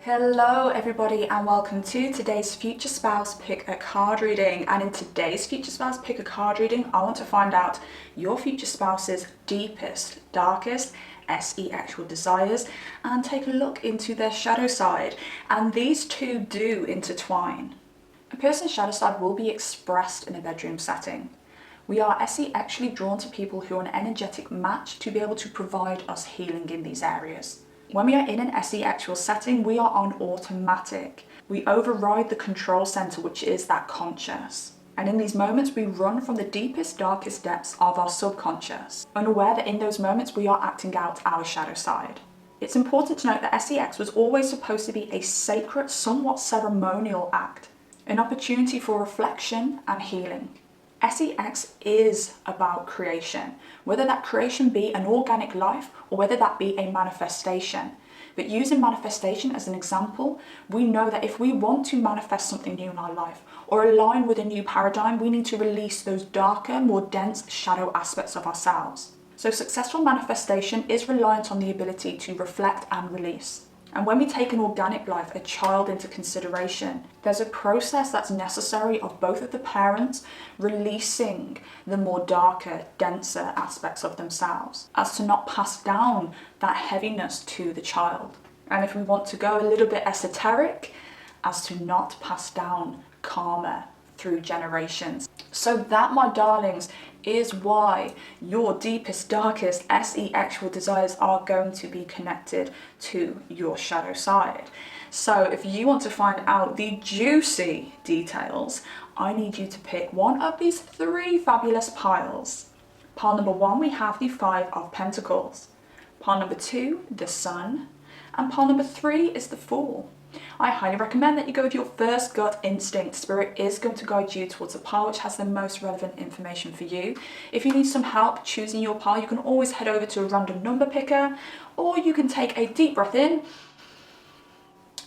Hello everybody and welcome to today's future spouse pick a card reading. And in today's future spouse pick a card reading, I want to find out your future spouse's deepest, darkest, SE actual desires and take a look into their shadow side. And these two do intertwine. A person's shadow side will be expressed in a bedroom setting. We are SE actually drawn to people who are an energetic match to be able to provide us healing in these areas. When we are in an SE actual setting, we are on automatic. We override the control center, which is that conscious. And in these moments, we run from the deepest, darkest depths of our subconscious, unaware that in those moments, we are acting out our shadow side. It's important to note that SEX was always supposed to be a sacred, somewhat ceremonial act, an opportunity for reflection and healing. SEX is about creation, whether that creation be an organic life or whether that be a manifestation. But using manifestation as an example, we know that if we want to manifest something new in our life or align with a new paradigm, we need to release those darker, more dense shadow aspects of ourselves. So successful manifestation is reliant on the ability to reflect and release. And when we take an organic life, a child, into consideration, there's a process that's necessary of both of the parents releasing the more darker, denser aspects of themselves, as to not pass down that heaviness to the child. And if we want to go a little bit esoteric, as to not pass down karma through generations. So that, my darlings, is why your deepest, darkest SE actual desires are going to be connected to your shadow side. So if you want to find out the juicy details, I need you to pick one of these three fabulous piles. Pile number 1, we have the 5 of Pentacles. Pile number 2, the Sun. And pile number 3 is the Fool. I highly recommend that you go with your first gut instinct. Spirit is going to guide you towards a pile which has the most relevant information for you. If you need some help choosing your pile, you can always head over to a random number picker, or you can take a deep breath in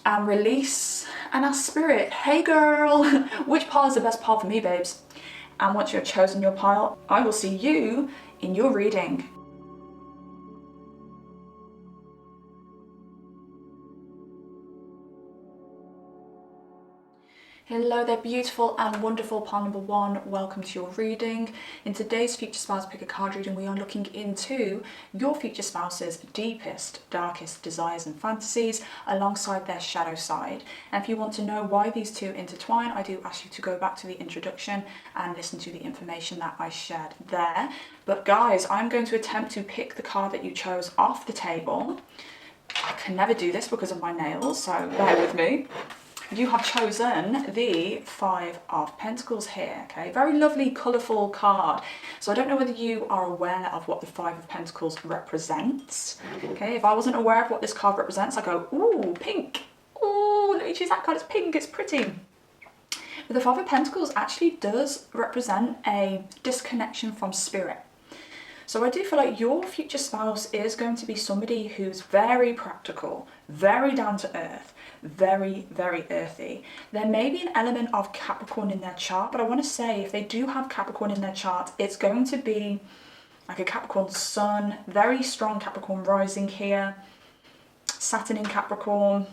and release and ask Spirit, hey girl, which pile is the best pile for me, babes? And once you've chosen your pile, I will see you in your reading. Hello there, beautiful and wonderful pile number 1. Welcome to your reading. In today's future spouse pick a card reading, we are looking into your future spouse's deepest, darkest desires and fantasies alongside their shadow side. And if you want to know why these two intertwine, I do ask you to go back to the introduction and listen to the information that I shared there. But guys, I'm going to attempt to pick the card that you chose off the table. I can never do this because of my nails, so bear with me. You have chosen the 5 of Pentacles here, okay? Very lovely, colourful card. So I don't know whether you are aware of what the 5 of Pentacles represents, okay? If I wasn't aware of what this card represents, I go, ooh, pink. Ooh, let me choose that card, it's pink, it's pretty. But the 5 of Pentacles actually does represent a disconnection from spirit. So I do feel like your future spouse is going to be somebody who's very practical, very down to earth, very, very earthy. There may be an element of Capricorn in their chart, but I want to say if they do have Capricorn in their chart, it's going to be like a Capricorn sun, very strong Capricorn rising here, Saturn in Capricorn.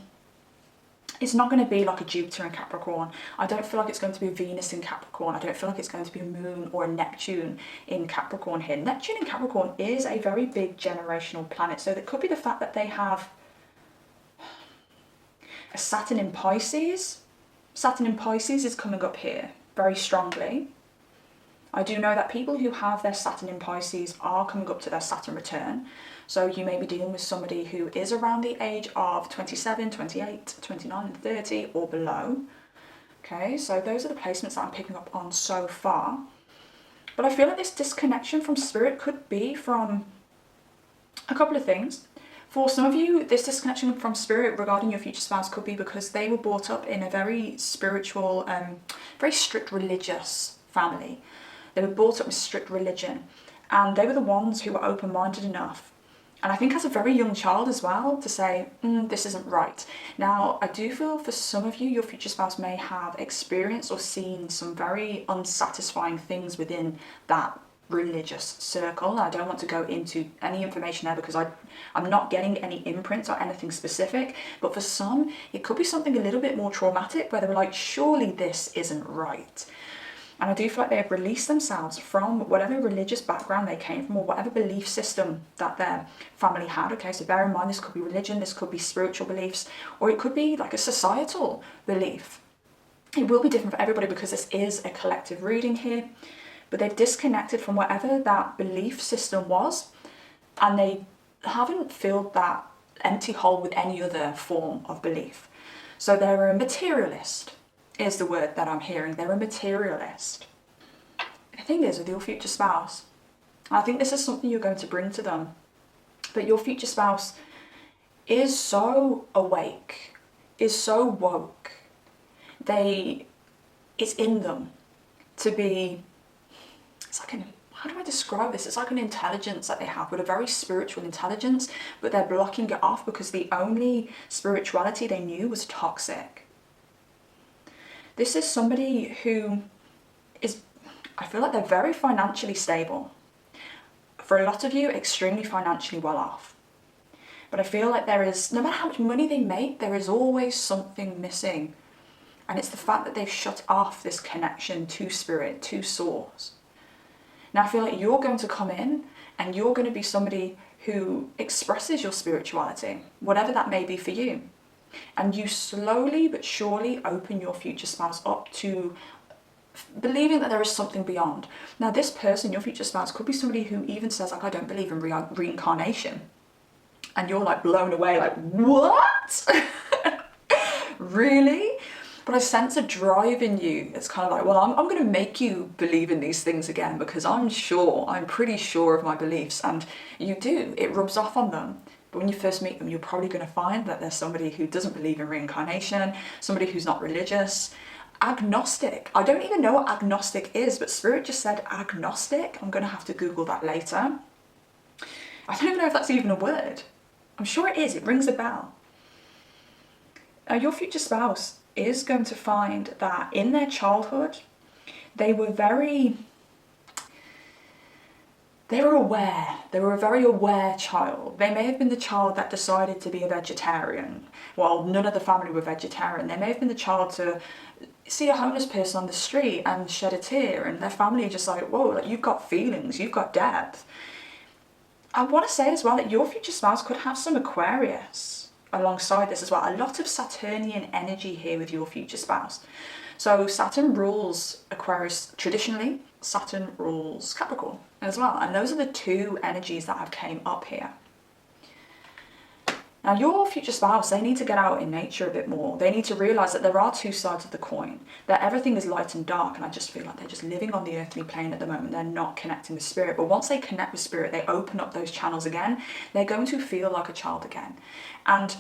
It's not going to be like a Jupiter in Capricorn. I don't feel like it's going to be a Venus in Capricorn. I don't feel like it's going to be a Moon or a Neptune in Capricorn here. Neptune in Capricorn is a very big generational planet. So it could be the fact that they have a Saturn in Pisces. Saturn in Pisces is coming up here very strongly. I do know that people who have their Saturn in Pisces are coming up to their Saturn return. So you may be dealing with somebody who is around the age of 27, 28, 29, 30 or below. Okay, so those are the placements that I'm picking up on so far. But I feel like this disconnection from spirit could be from a couple of things. For some of you, this disconnection from spirit regarding your future spouse could be because they were brought up in a very spiritual, very strict religious family. They were brought up with strict religion, and they were the ones who were open-minded enough. And I think as a very young child as well, to say, this isn't right. Now, I do feel for some of you, your future spouse may have experienced or seen some very unsatisfying things within that religious circle. I don't want to go into any information there because I'm not getting any imprints or anything specific, but for some it could be something a little bit more traumatic where they're like, surely this isn't right. And I do feel like they have released themselves from whatever religious background they came from or whatever belief system that their family had. Okay, so bear in mind, this could be religion, this could be spiritual beliefs, or it could be like a societal belief. It will be different for everybody because this is a collective reading here, but they've disconnected from whatever that belief system was, and they haven't filled that empty hole with any other form of belief. So they're a materialist, is the word that I'm hearing. They're a materialist. The thing is, with your future spouse, I think this is something you're going to bring to them, but your future spouse is so awake, is so woke. It's in them to be, it's like how do I describe this? It's like an intelligence that they have, but a very spiritual intelligence, but they're blocking it off because the only spirituality they knew was toxic. This is somebody who is, I feel like they're very financially stable. For a lot of you, extremely financially well off. But I feel like there is, no matter how much money they make, there is always something missing. And it's the fact that they've shut off this connection to spirit, to source. Now I feel like you're going to come in and you're going to be somebody who expresses your spirituality, whatever that may be for you. And you slowly but surely open your future spouse up to believing that there is something beyond. Now this person, your future spouse, could be somebody who even says like, I don't believe in reincarnation. And you're like blown away, like, what? Really? But I sense a drive in you. It's kind of like, well, I'm going to make you believe in these things again because I'm pretty sure of my beliefs. And you do, it rubs off on them. But when you first meet them, you're probably going to find that there's somebody who doesn't believe in reincarnation, somebody who's not religious, agnostic. I don't even know what agnostic is, but Spirit just said agnostic. I'm going to have to Google that later. I don't even know if that's even a word. I'm sure it is. It rings a bell. Your future spouse is going to find that in their childhood, they were aware. They were a very aware child. They may have been the child that decided to be a vegetarian. Well, none of the family were vegetarian. They may have been the child to see a homeless person on the street and shed a tear, and their family just like, whoa, like, you've got feelings, you've got depth. I want to say as well that your future spouse could have some Aquarius alongside this as well. A lot of Saturnian energy here with your future spouse. So Saturn rules Aquarius traditionally, Saturn rules Capricorn as well. And those are the two energies that have came up here. Now your future spouse, they need to get out in nature a bit more. They need to realise that there are two sides of the coin, that everything is light and dark, and I just feel like they're just living on the earthly plane at the moment. They're not connecting with spirit. But once they connect with spirit, they open up those channels again, they're going to feel like a child again. And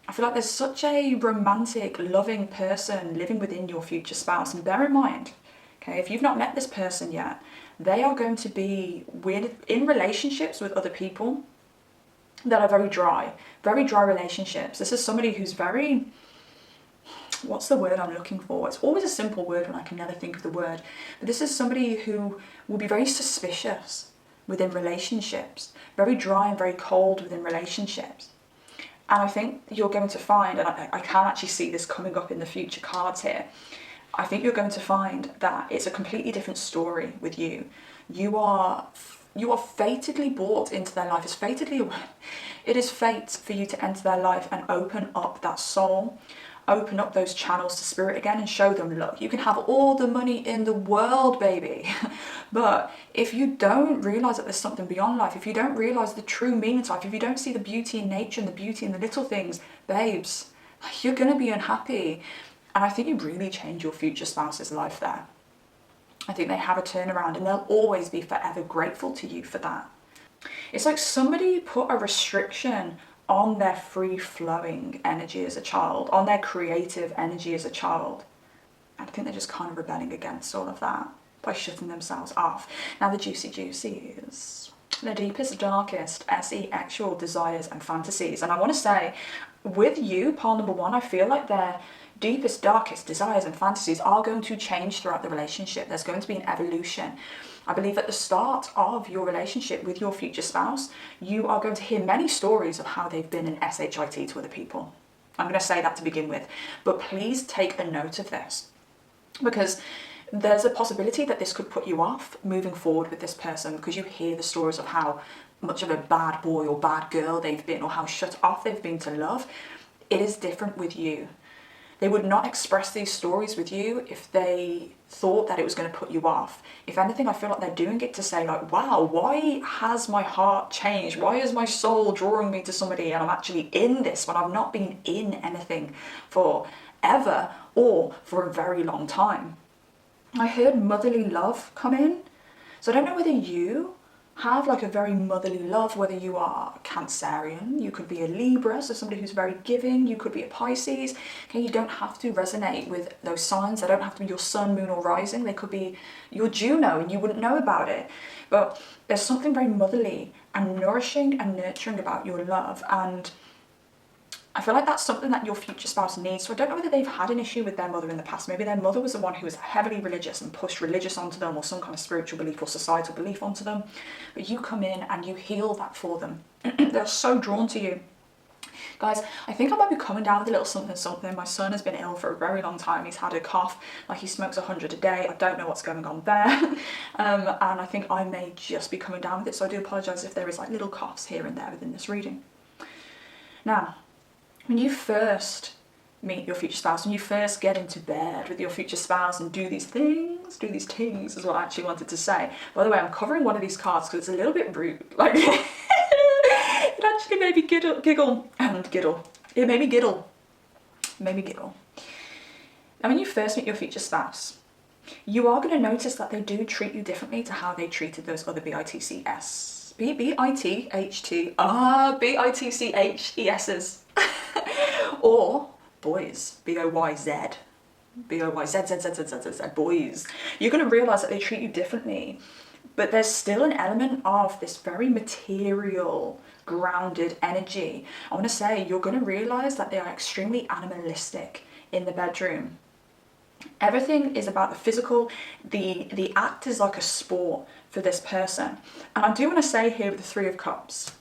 I feel like there's such a romantic, loving person living within your future spouse. And bear in mind, okay, if you've not met this person yet, they are going to be in relationships with other people that are very dry relationships. This is somebody who's very, what's the word I'm looking for? It's always a simple word when I can never think of the word. But this is somebody who will be very suspicious within relationships, very dry and very cold within relationships. And I think you're going to find, and I can actually see this coming up in the future cards here, I think you're going to find that it's a completely different story with you. You are fatedly brought into their life. It is fate for you to enter their life and open up that soul, open up those channels to spirit again and show them, look, you can have all the money in the world, baby. But if you don't realise that there's something beyond life, if you don't realise the true meaning to life, if you don't see the beauty in nature and the beauty in the little things, babes, you're going to be unhappy. And I think you really change your future spouse's life there. I think they have a turnaround and they'll always be forever grateful to you for that. It's like somebody put a restriction on their free-flowing energy as a child, on their creative energy as a child. I think they're just kind of rebelling against all of that by shutting themselves off. Now the juicy is their deepest, darkest, actual desires and fantasies. And I want to say, with you, pile number one, I feel like they're deepest, darkest desires and fantasies are going to change throughout the relationship. There's going to be an evolution. I believe at the start of your relationship with your future spouse, you are going to hear many stories of how they've been an SHIT to other people. I'm going to say that to begin with, but please take a note of this, because there's a possibility that this could put you off moving forward with this person, because you hear the stories of how much of a bad boy or bad girl they've been, or how shut off they've been to love. It is different with you. They would not express these stories with you if they thought that it was going to put you off. If anything, I feel like they're doing it to say like, wow, why has my heart changed? Why is my soul drawing me to somebody and I'm actually in this when I've not been in anything for ever or for a very long time? I heard motherly love come in. So I don't know whether you have like a very motherly love, whether you are Cancerian, you could be a Libra, so somebody who's very giving, you could be a Pisces. Okay, you don't have to resonate with those signs. They don't have to be your sun, moon or rising. They could be your Juno and you wouldn't know about it. But there's something very motherly and nourishing and nurturing about your love, and I feel like that's something that your future spouse needs. So I don't know whether they've had an issue with their mother in the past. Maybe their mother was the one who was heavily religious and pushed religious onto them, or some kind of spiritual belief or societal belief onto them. But you come in and you heal that for them. They're so drawn to you. Guys, I think I might be coming down with a little something. My son has been ill for a very long time. He's had a cough, like he smokes 100 a day. I don't know what's going on there. And I think I may just be coming down with it. So I do apologise if there is like little coughs here and there within this reading. Now, when you first meet your future spouse, when you first get into bed with your future spouse and do these things is what I actually wanted to say. By the way, I'm covering one of these cards because it's a little bit rude. Like, it actually made me giggle. It made me giggle. Now, when you first meet your future spouse, you are going to notice that they do treat you differently to how they treated those other bitches. Or boys, boyz, boys. You're going to realize that they treat you differently, but there's still an element of this very material, grounded energy. I want to say you're going to realize that they are extremely animalistic in the bedroom. Everything is about the physical. The act is like a sport for this person. And I do want to say here with the Three of Cups,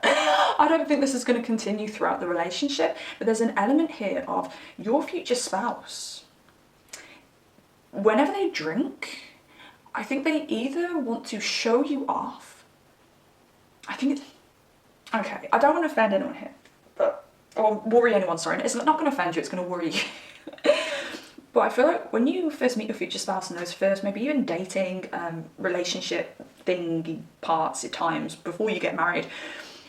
I don't think this is going to continue throughout the relationship, but there's an element here of your future spouse. Whenever they drink, I think they either want to show you off. Okay, I don't want to offend anyone here, or worry anyone, sorry. It's not going to offend you, it's going to worry you. But I feel like when you first meet your future spouse in those first, maybe even dating, relationship thingy parts at times before you get married,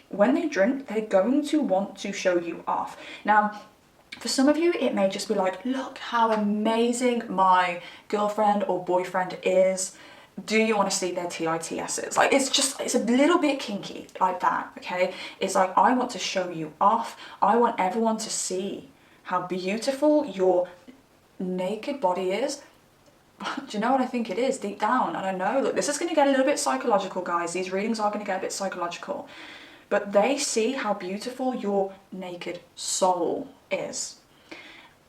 when they drink, they're going to want to show you off. Now, for some of you, it may just be like, look how amazing my girlfriend or boyfriend is. Do you want to see their TITSs? Like, it's a little bit kinky like that, okay? It's like, I want to show you off. I want everyone to see how beautiful your naked body is. Do you know what I think it is deep down? I don't know. Look, this is going to get a little bit psychological, guys. These readings are going to get a bit psychological. But they see how beautiful your naked soul is.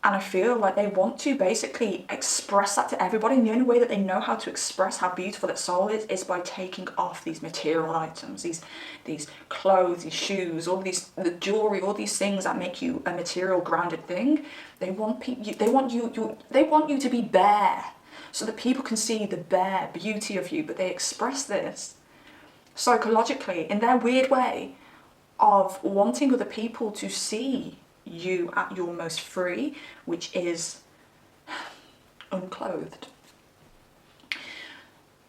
And I feel like they want to basically express that to everybody. And the only way that they know how to express how beautiful that soul is by taking off these material items, these clothes, these shoes, the jewelry, all these things that make you a material grounded thing. They want you to be bare, so that people can see the bare beauty of you. But they express this psychologically in their weird way of wanting other people to see you at your most free, which is unclothed.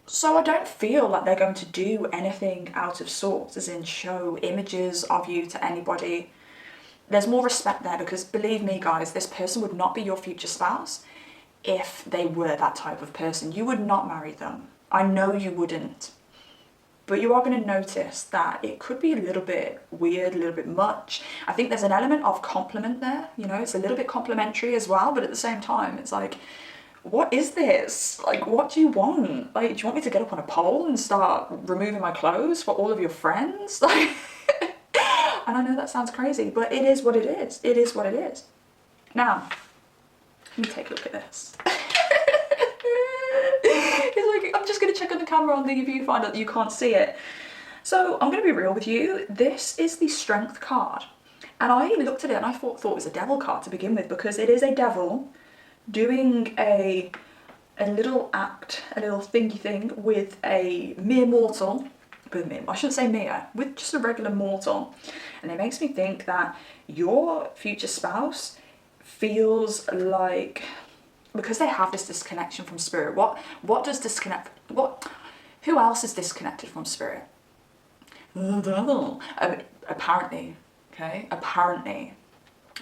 So I don't feel like they're going to do anything out of sorts, as in show images of you to anybody. There's more respect there, because believe me, guys, this person would not be your future spouse if they were that type of person. You would not marry them. I know you wouldn't. But you are going to notice that it could be a little bit weird, a little bit much. I think there's an element of compliment there, you know, it's a little bit complimentary as well, but at the same time, it's like, what is this? Like, what do you want? Like, do you want me to get up on a pole and start removing my clothes for all of your friends? Like, And I know that sounds crazy, but it is what it is. It is what it is. Now, let me take a look at this. It's like, I'm just going to check on the camera on the viewfinder that you can't see it. So I'm going to be real with you. This is the Strength card. And I looked at it and I thought it was a devil card to begin with, because it is a devil doing a little act, a little thingy thing with a mere mortal. I shouldn't say mere, with just a regular mortal. And it makes me think that your future spouse feels like, because they have this disconnection from spirit, what does disconnect, who else is disconnected from spirit? The devil. Apparently, okay, apparently.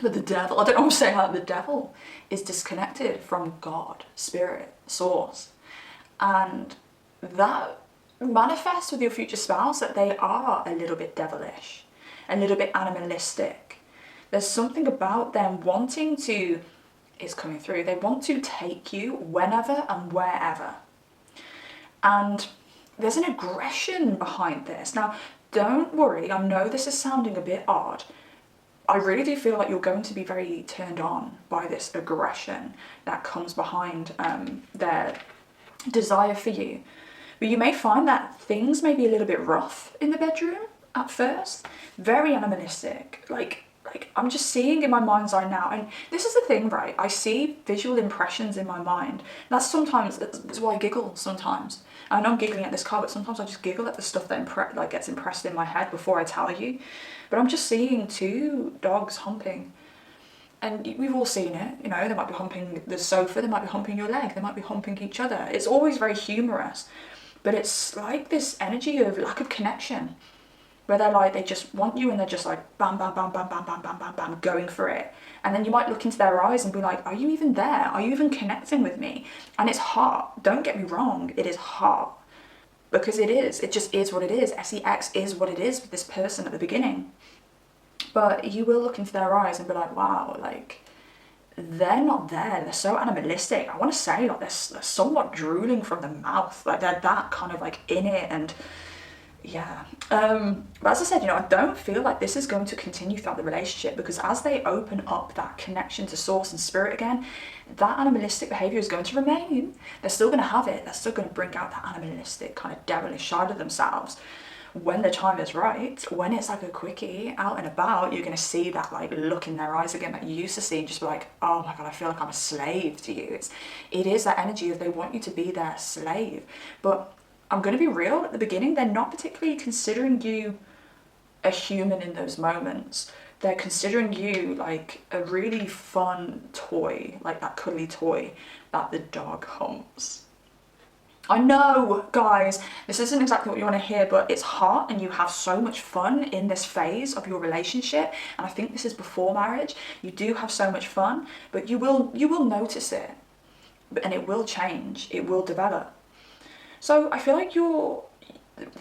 But the devil, I don't know what I'm saying, like the devil is disconnected from God, spirit, source. And that manifests with your future spouse, that they are a little bit devilish, a little bit animalistic. There's something about them wanting to, it's coming through, they want to take you whenever and wherever. And there's an aggression behind this. Now, don't worry, I know this is sounding a bit odd. I really do feel like you're going to be very turned on by this aggression that comes behind their desire for you. But you may find that things may be a little bit rough in the bedroom at first, very animalistic, like I'm just seeing in my mind's eye now. And this is the thing, right? I see visual impressions in my mind. That's why I giggle sometimes. I know I'm giggling at this card, but sometimes I just giggle at the stuff that gets impressed in my head before I tell you. But I'm just seeing two dogs humping. And we've all seen it, you know, they might be humping the sofa, they might be humping your leg, they might be humping each other. It's always very humorous, but it's like this energy of lack of connection, where they're like, they just want you and they're just like bam, bam, bam, bam, bam, bam, bam, bam, bam, going for it. And then you might look into their eyes and be like, are you even there? Are you even connecting with me? And it's hard. Don't get me wrong, it is hard. Because it is. It just is what it is. SEX is what it is with this person at the beginning. But you will look into their eyes and be like, wow, like, they're not there. They're so animalistic. I want to say, like, they're somewhat drooling from the mouth. Like, they're that kind of, like, in it. And yeah. But as I said, you know, I don't feel like this is going to continue throughout the relationship, because as they open up that connection to source and spirit again, that animalistic behavior is going to remain. They're still going to have it. They're still going to bring out that animalistic kind of devilish side of themselves. When the time is right, when it's like a quickie out and about, you're going to see that like look in their eyes again that you used to see, and just be like, oh my God, I feel like I'm a slave to you. It is that energy of they want you to be their slave. But I'm going to be real, at the beginning, they're not particularly considering you a human in those moments. They're considering you like a really fun toy, like that cuddly toy that the dog humps. I know, guys, this isn't exactly what you want to hear, but it's hot and you have so much fun in this phase of your relationship. And I think this is before marriage. You do have so much fun, but you will notice it, and it will change. It will develop. So I feel like your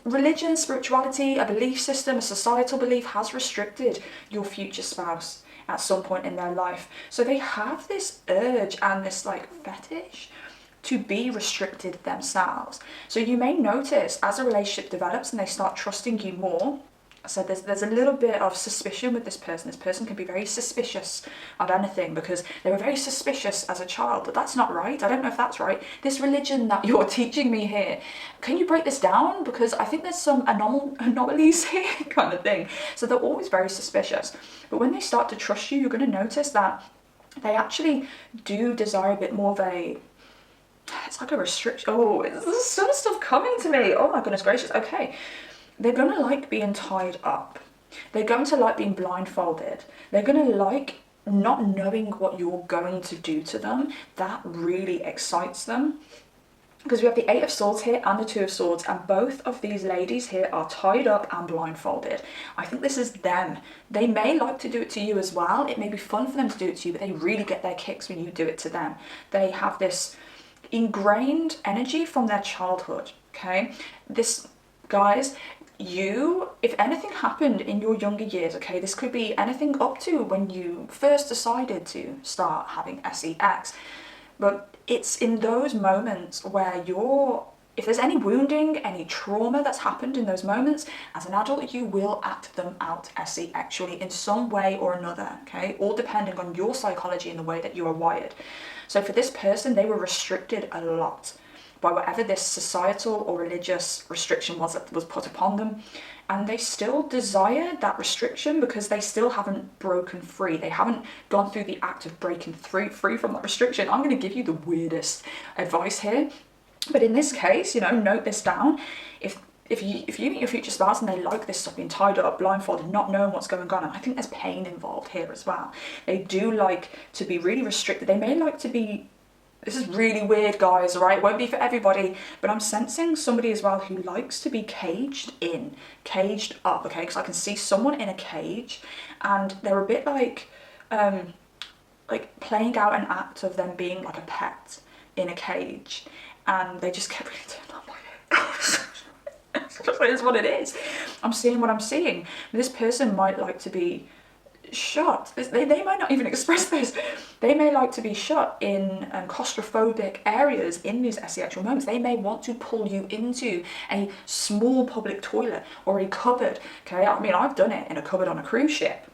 religion, spirituality, a belief system, a societal belief has restricted your future spouse at some point in their life. So they have this urge and this like fetish to be restricted themselves. So you may notice as a relationship develops and they start trusting you more, so there's a little bit of suspicion with this person. This person can be very suspicious of anything because they were very suspicious as a child. But that's not right. I don't know if that's right. This religion that you're teaching me here, can you break this down? Because I think there's some anomalies here kind of thing. So they're always very suspicious. But when they start to trust you, you're going to notice that they actually do desire a bit more of a, it's like a restriction. Oh, there's some stuff coming to me. Oh my goodness gracious. Okay. They're going to like being tied up. They're going to like being blindfolded. They're going to like not knowing what you're going to do to them. That really excites them. Because we have the 8 of Swords here and the 2 of Swords, and both of these ladies here are tied up and blindfolded. I think this is them. They may like to do it to you as well. It may be fun for them to do it to you, but they really get their kicks when you do it to them. They have this ingrained energy from their childhood, okay? This, guys, if anything happened in your younger years, okay, this could be anything up to when you first decided to start having SEX, but it's in those moments where your if there's any wounding, any trauma that's happened in those moments, as an adult, you will act them out sexually in some way or another, okay? All depending on your psychology and the way that you are wired. So for this person, they were restricted a lot by whatever this societal or religious restriction was that was put upon them. And they still desire that restriction because they still haven't broken free. They haven't gone through the act of breaking free from that restriction. I'm going to give you the weirdest advice here. But in this case, you know, note this down. If you meet your future spouse and they like this stuff, being tied up, blindfolded, not knowing what's going on, and I think there's pain involved here as well. They do like to be really restricted. They may like to be, this is really weird, guys, right? It won't be for everybody, but I'm sensing somebody as well who likes to be caged up, okay? Because I can see someone in a cage and they're a bit like playing out an act of them being like a pet in a cage. And they just kept really turned on by it. It is what it is. I'm seeing what I'm seeing. This person might like to be shut. They might not even express this. They may like to be shut in claustrophobic areas in these sexual moments. They may want to pull you into a small public toilet or a cupboard. Okay, I mean, I've done it in a cupboard on a cruise ship.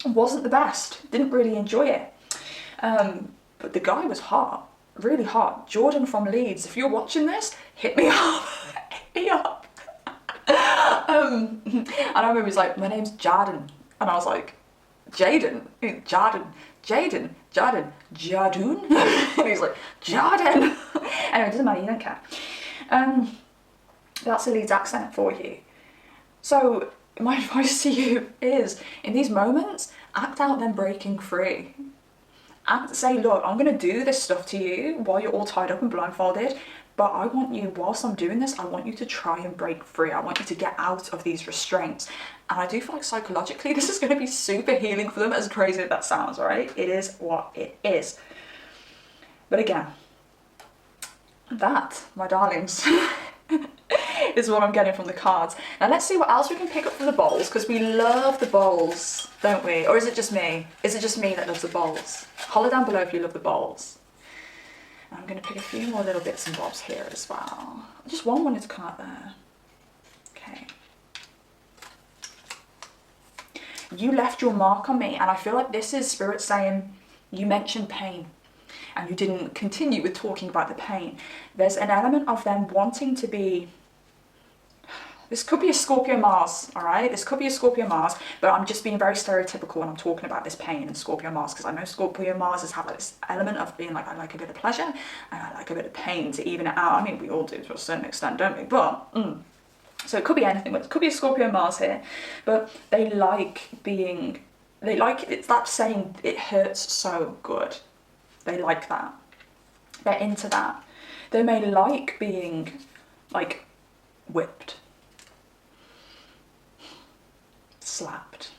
It wasn't the best. Didn't really enjoy it. But the guy was hot. Really hot. Jordan from Leeds, if you're watching this, hit me up. Hit me up. And I remember he was like, my name's Jarden. And I was like, Jaden, Jaden, Jadun. And he's like, Jarden. Anyway, it doesn't matter, you don't care. That's a Leeds accent for you. So my advice to you is, in these moments, act out them breaking free. And say, look, I'm going to do this stuff to you while you're all tied up and blindfolded, but I want you, whilst I'm doing this, I want you to try and break free. I want you to get out of these restraints. And I do feel like psychologically this is going to be super healing for them, as crazy as that sounds, right? It is what it is. But again, that, my darlings, is what I'm getting from the cards. Now let's see what else we can pick up from the bowls, because we love the bowls, don't we? Or is it just me? Is it just me that loves the bowls? Holler down below if you love the bowls. And I'm going to pick a few more little bits and bobs here as well. Just one wanted to come out there. Okay. You left your mark on me, and I feel like this is Spirit saying, you mentioned pain and you didn't continue with talking about the pain. There's an element of them wanting to be, this could be a Scorpio Mars, all right? This could be a Scorpio Mars, but I'm just being very stereotypical when I'm talking about this pain and Scorpio Mars, because I know Scorpio Marses have like this element of being like, I like a bit of pleasure and I like a bit of pain to even it out. I mean, we all do to a certain extent, don't we? But, so it could be anything, but it could be a Scorpio Mars here, but they like being, it's that saying, it hurts so good. They like that. They're into that. They may like being like whipped, slapped,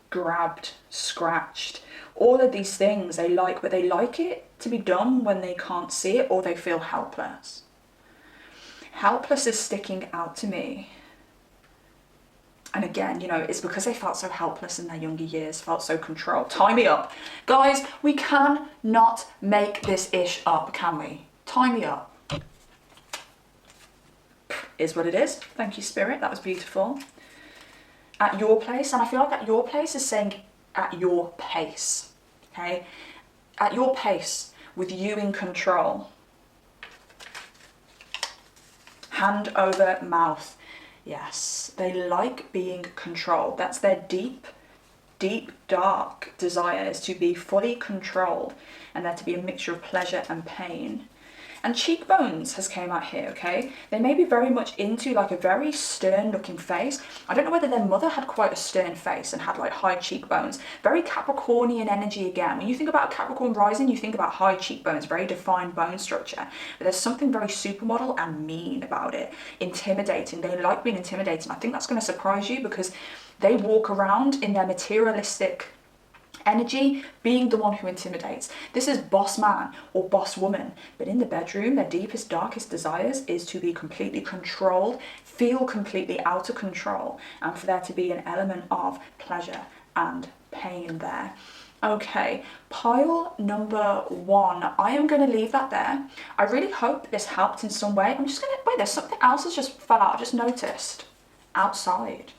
grabbed, scratched. All of these things they like, but they like it to be done when they can't see it or they feel helpless. Helpless is sticking out to me. And again, you know, it's because they felt so helpless in their younger years, felt so controlled. Tie me up. Guys, we cannot make this ish up, can we? Tie me up. Is what it is. Thank you, Spirit. That was beautiful. At your place, and I feel like at your place is saying at your pace, okay? At your pace, with you in control. Hand over mouth. Yes, they like being controlled. That's their deep, dark desire, is to be fully controlled and there to be a mixture of pleasure and pain. And cheekbones has came out here, okay? They may be very much into like a very stern looking face. I don't know whether their mother had quite a stern face and had like high cheekbones. Very Capricornian energy again. When you think about Capricorn rising, you think about high cheekbones, very defined bone structure. But there's something very supermodel and mean about it. Intimidating. They like being intimidating. I think that's going to surprise you because they walk around in their materialistic energy being the one who intimidates. This is boss man or boss woman, but in the bedroom their deepest, darkest desires is to be completely controlled, feel completely out of control, and for there to be an element of pleasure and pain there. Okay, pile number 1. I am going to leave that there. I really hope this helped in some way. I'm just going to, wait, there's something else that's just fell out. I just noticed. Outside.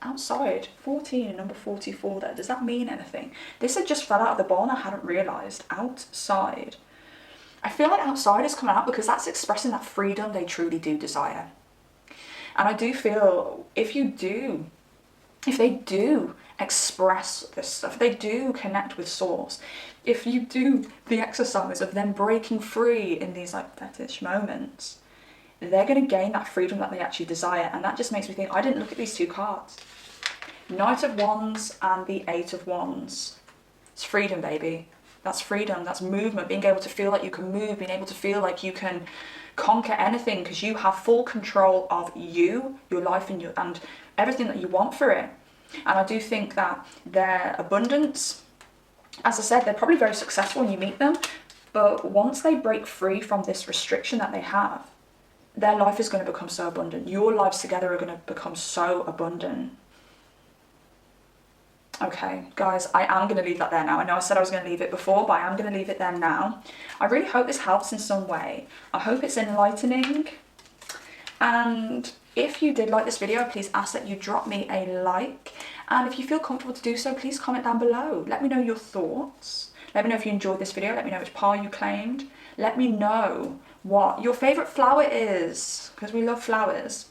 Outside. 14, number 44 there. Does that mean anything? This had just fell out of the bowl and I hadn't realised. Outside. I feel like outside is coming out because that's expressing that freedom they truly do desire. And I do feel if they do express this stuff, if they do connect with source, if you do the exercise of them breaking free in these like fetish moments, they're going to gain that freedom that they actually desire. And that just makes me think, I didn't look at these two cards. Knight of Wands and the Eight of Wands. It's freedom, baby. That's freedom, that's movement, being able to feel like you can move, being able to feel like you can conquer anything because you have full control of you, your life and everything that you want for it. And I do think that their abundance, as I said, they're probably very successful when you meet them, but once they break free from this restriction that they have, their life is going to become so abundant. Your lives together are going to become so abundant. Okay, guys, I am going to leave that there now. I know I said I was going to leave it before, but I am going to leave it there now. I really hope this helps in some way. I hope it's enlightening. And if you did like this video, please ask that you drop me a like. And if you feel comfortable to do so, please comment down below. Let me know your thoughts. Let me know if you enjoyed this video. Let me know which pile you claimed. Let me know what your favourite flower is, because we love flowers.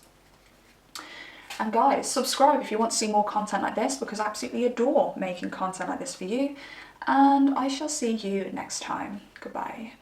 And guys, subscribe if you want to see more content like this, because I absolutely adore making content like this for you. And I shall see you next time. Goodbye.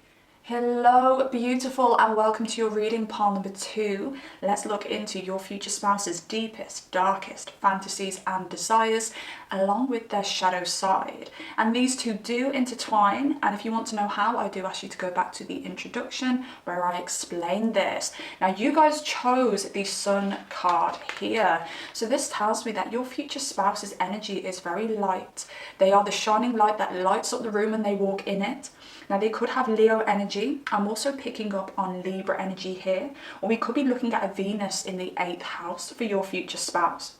Hello, beautiful, and welcome to your reading, pile number 2. Let's look into your future spouse's deepest, darkest fantasies and desires, along with their shadow side. And these two do intertwine, and if you want to know how, I do ask you to go back to the introduction where I explain this. Now, you guys chose the Sun card here. So this tells me that your future spouse's energy is very light. They are the shining light that lights up the room when they walk in it. Now, they could have Leo energy. I'm also picking up on Libra energy here, or we could be looking at a Venus in the 8th house for your future spouse.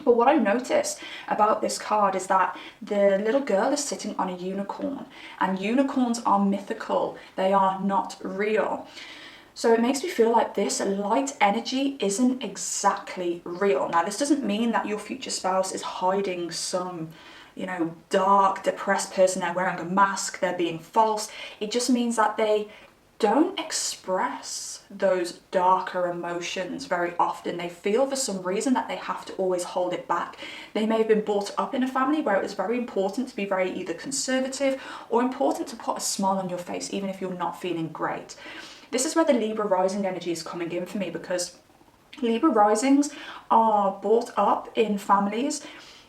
But what I notice about this card is that the little girl is sitting on a unicorn, and unicorns are mythical. They are not real. So it makes me feel like this light energy isn't exactly real. Now, this doesn't mean that your future spouse is hiding some, you know, dark, depressed person. They're wearing a mask, they're being false. It just means that they don't express those darker emotions very often. They feel for some reason that they have to always hold it back. They may have been brought up in a family where it was very important to be very either conservative or important to put a smile on your face even if you're not feeling great. This is where the Libra rising energy is coming in for me, because Libra risings are brought up in families,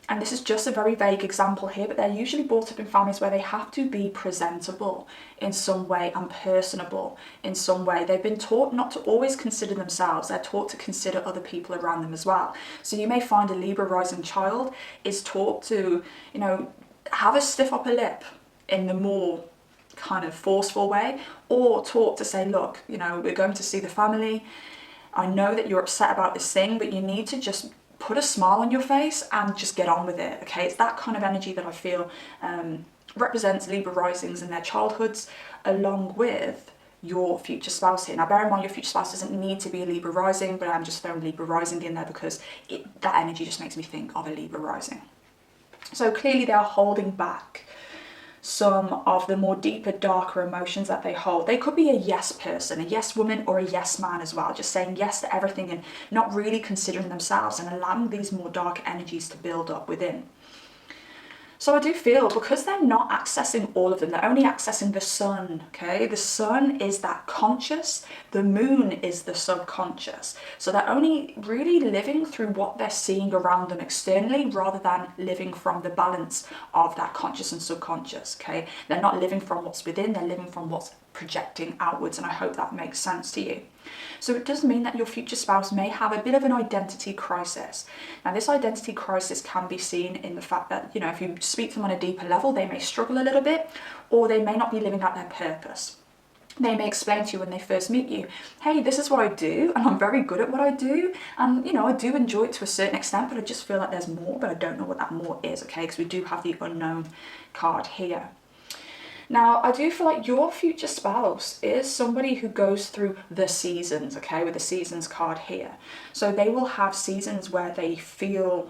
and this is just a very vague example here, but they're usually brought up in families where they have to be presentable in some way and personable in some way. They've been taught not to always consider themselves. They're taught to consider other people around them as well. So you may find a Libra rising child is taught to, you know, have a stiff upper lip in the more kind of forceful way, or taught to say, look, you know, we're going to see the family. I know that you're upset about this thing, but you need to just put a smile on your face and just get on with it, okay? It's that kind of energy that I feel represents Libra risings in their childhoods, along with your future spouse here. Now, bear in mind, your future spouse doesn't need to be a Libra rising, but I'm just throwing Libra rising in there because that energy just makes me think of a Libra rising. So clearly they are holding back some of the more deeper, darker emotions that they hold. They could be a yes person, a yes woman, or a yes man as well, just saying yes to everything and not really considering themselves and allowing these more dark energies to build up within. So I do feel, because they're not accessing all of them, they're only accessing the sun, okay? The sun is that conscious, the moon is the subconscious. So they're only really living through what they're seeing around them externally, rather than living from the balance of that conscious and subconscious, okay? They're not living from what's within, they're living from what's projecting outwards, and I hope that makes sense to you. So it does mean that your future spouse may have a bit of an identity crisis. Now, this identity crisis can be seen in the fact that, you know, if you speak to them on a deeper level, they may struggle a little bit, or they may not be living out their purpose. They may explain to you when they first meet you, hey, this is what I do, and I'm very good at what I do, and you know, I do enjoy it to a certain extent, but I just feel like there's more, but I don't know what that more is, okay? Because we do have the unknown card here. Now, I do feel like your future spouse is somebody who goes through the seasons, okay, with the seasons card here. So they will have seasons where they feel,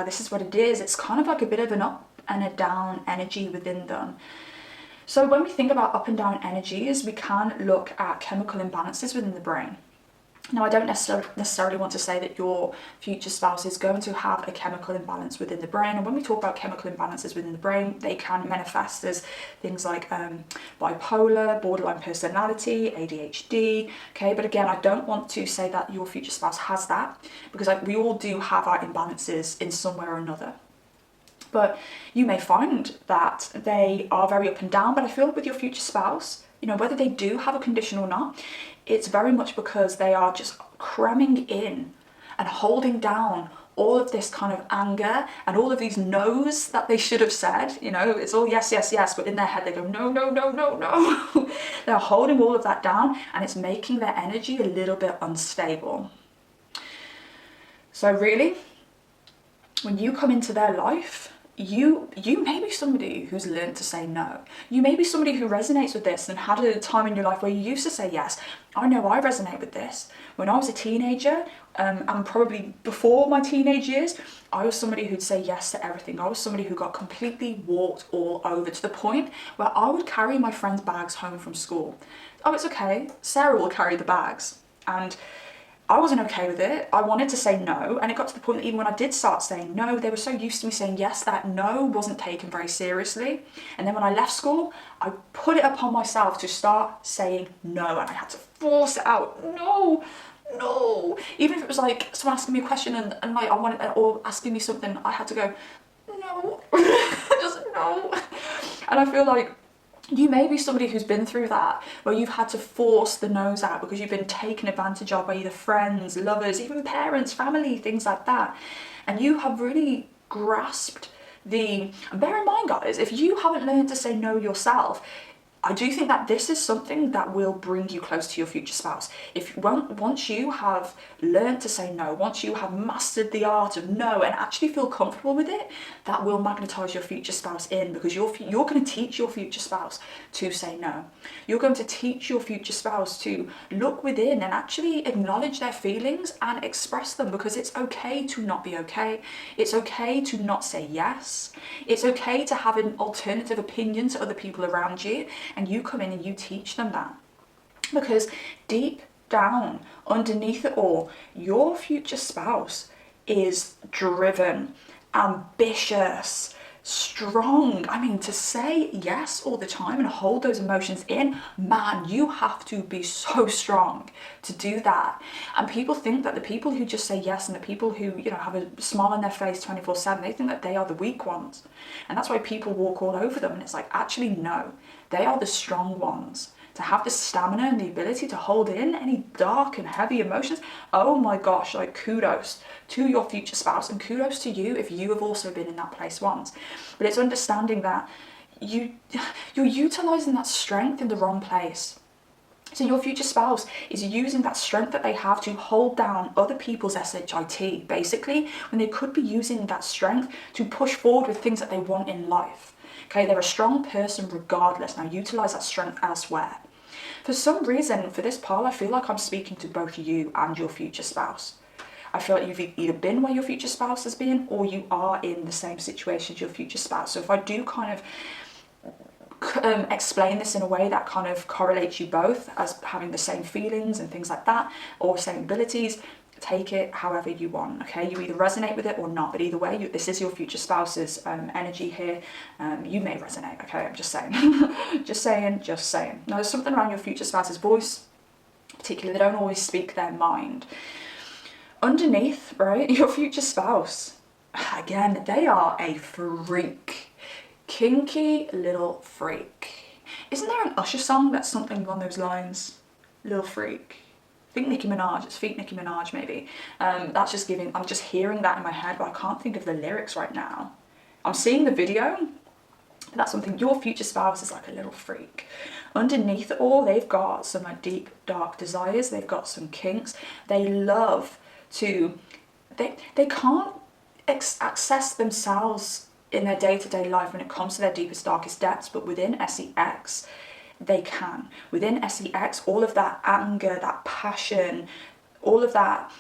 this is what it is. It's kind of like a bit of an up and a down energy within them. So when we think about up and down energies, we can look at chemical imbalances within the brain. Now, I don't necessarily want to say that your future spouse is going to have a chemical imbalance within the brain. And when we talk about chemical imbalances within the brain, they can manifest as things like bipolar, borderline personality, ADHD. Okay, but again, I don't want to say that your future spouse has that, because we all do have our imbalances in some way or another. But you may find that they are very up and down. But I feel with your future spouse, you know, whether they do have a condition or not, it's very much because they are just cramming in and holding down all of this kind of anger and all of these no's that they should have said. You know, it's all yes, yes, yes, but in their head they go no, no, no, no, no. They're holding all of that down, and it's making their energy a little bit unstable. So really, when you come into their life, you may be somebody who's learned to say no. You may be somebody who resonates with this and had a time in your life where you used to say yes. I know I resonate with this. When I was a teenager, and probably before my teenage years, I was somebody who'd say yes to everything. I was somebody who got completely walked all over, to the point where I would carry my friends' bags home from school. Oh, it's okay, Sarah will carry the bags. And I wasn't okay with it. I wanted to say no, and it got to the point that even when I did start saying no, they were so used to me saying yes that no wasn't taken very seriously. And then when I left school, I put it upon myself to start saying no, and I had to force it out. No, no. Even if it was like someone asking me a question and like I wanted, or asking me something, I had to go, no, just no. And I feel like you may be somebody who's been through that, where you've had to force the no's out because you've been taken advantage of by either friends, lovers, even parents, family, things like that. And you have really grasped and bear in mind, guys, if you haven't learned to say no yourself, I do think that this is something that will bring you close to your future spouse. Once you have learned to say no, once you have mastered the art of no and actually feel comfortable with it, that will magnetize your future spouse in, because you're going to teach your future spouse to say no. You're going to teach your future spouse to look within and actually acknowledge their feelings and express them, because it's okay to not be okay. It's okay to not say yes. It's okay to have an alternative opinion to other people around you. And you come in and you teach them that. Because deep down, underneath it all, your future spouse is driven, ambitious, strong. I mean, to say yes all the time and hold those emotions in, man, you have to be so strong to do that. And people think that the people who just say yes and the people who, you know, have a smile on their face 24/7, they think that they are the weak ones. And that's why people walk all over them. And it's like, actually, no, they are the strong ones. To have the stamina and the ability to hold in any dark and heavy emotions, oh my gosh, like kudos to your future spouse, and kudos to you if you have also been in that place once. But it's understanding that you're utilizing that strength in the wrong place. So your future spouse is using that strength that they have to hold down other people's SHIT, basically, when they could be using that strength to push forward with things that they want in life. Okay, they're a strong person regardless. Now utilize that strength elsewhere. For some reason, for this pile, I feel like I'm speaking to both you and your future spouse. I feel like you've either been where your future spouse has been, or you are in the same situation as your future spouse. So if I do kind of explain this in a way that kind of correlates you both as having the same feelings and things like that, or same abilities, take it however you want. Okay, you either resonate with it or not, but either way, this is your future spouse's energy here. You may resonate. Okay, I'm just saying. just saying. Now, there's something around your future spouse's voice, particularly, they don't always speak their mind. Underneath, right, your future spouse, again, they are a freak. Kinky little freak. Isn't there an Usher song that's something along those lines? Little freak. I think Nicki Minaj, it's feat Nicki Minaj maybe. That's just I'm just hearing that in my head, but I can't think of the lyrics right now. I'm seeing the video, That's something. Your future spouse is like a little freak. Underneath it all, they've got some like deep, dark desires. They've got some kinks. They love to, they can't access themselves in their day-to-day life when it comes to their deepest, darkest depths, but within SEX, they can. Within SEX, all of that anger, that passion, all of that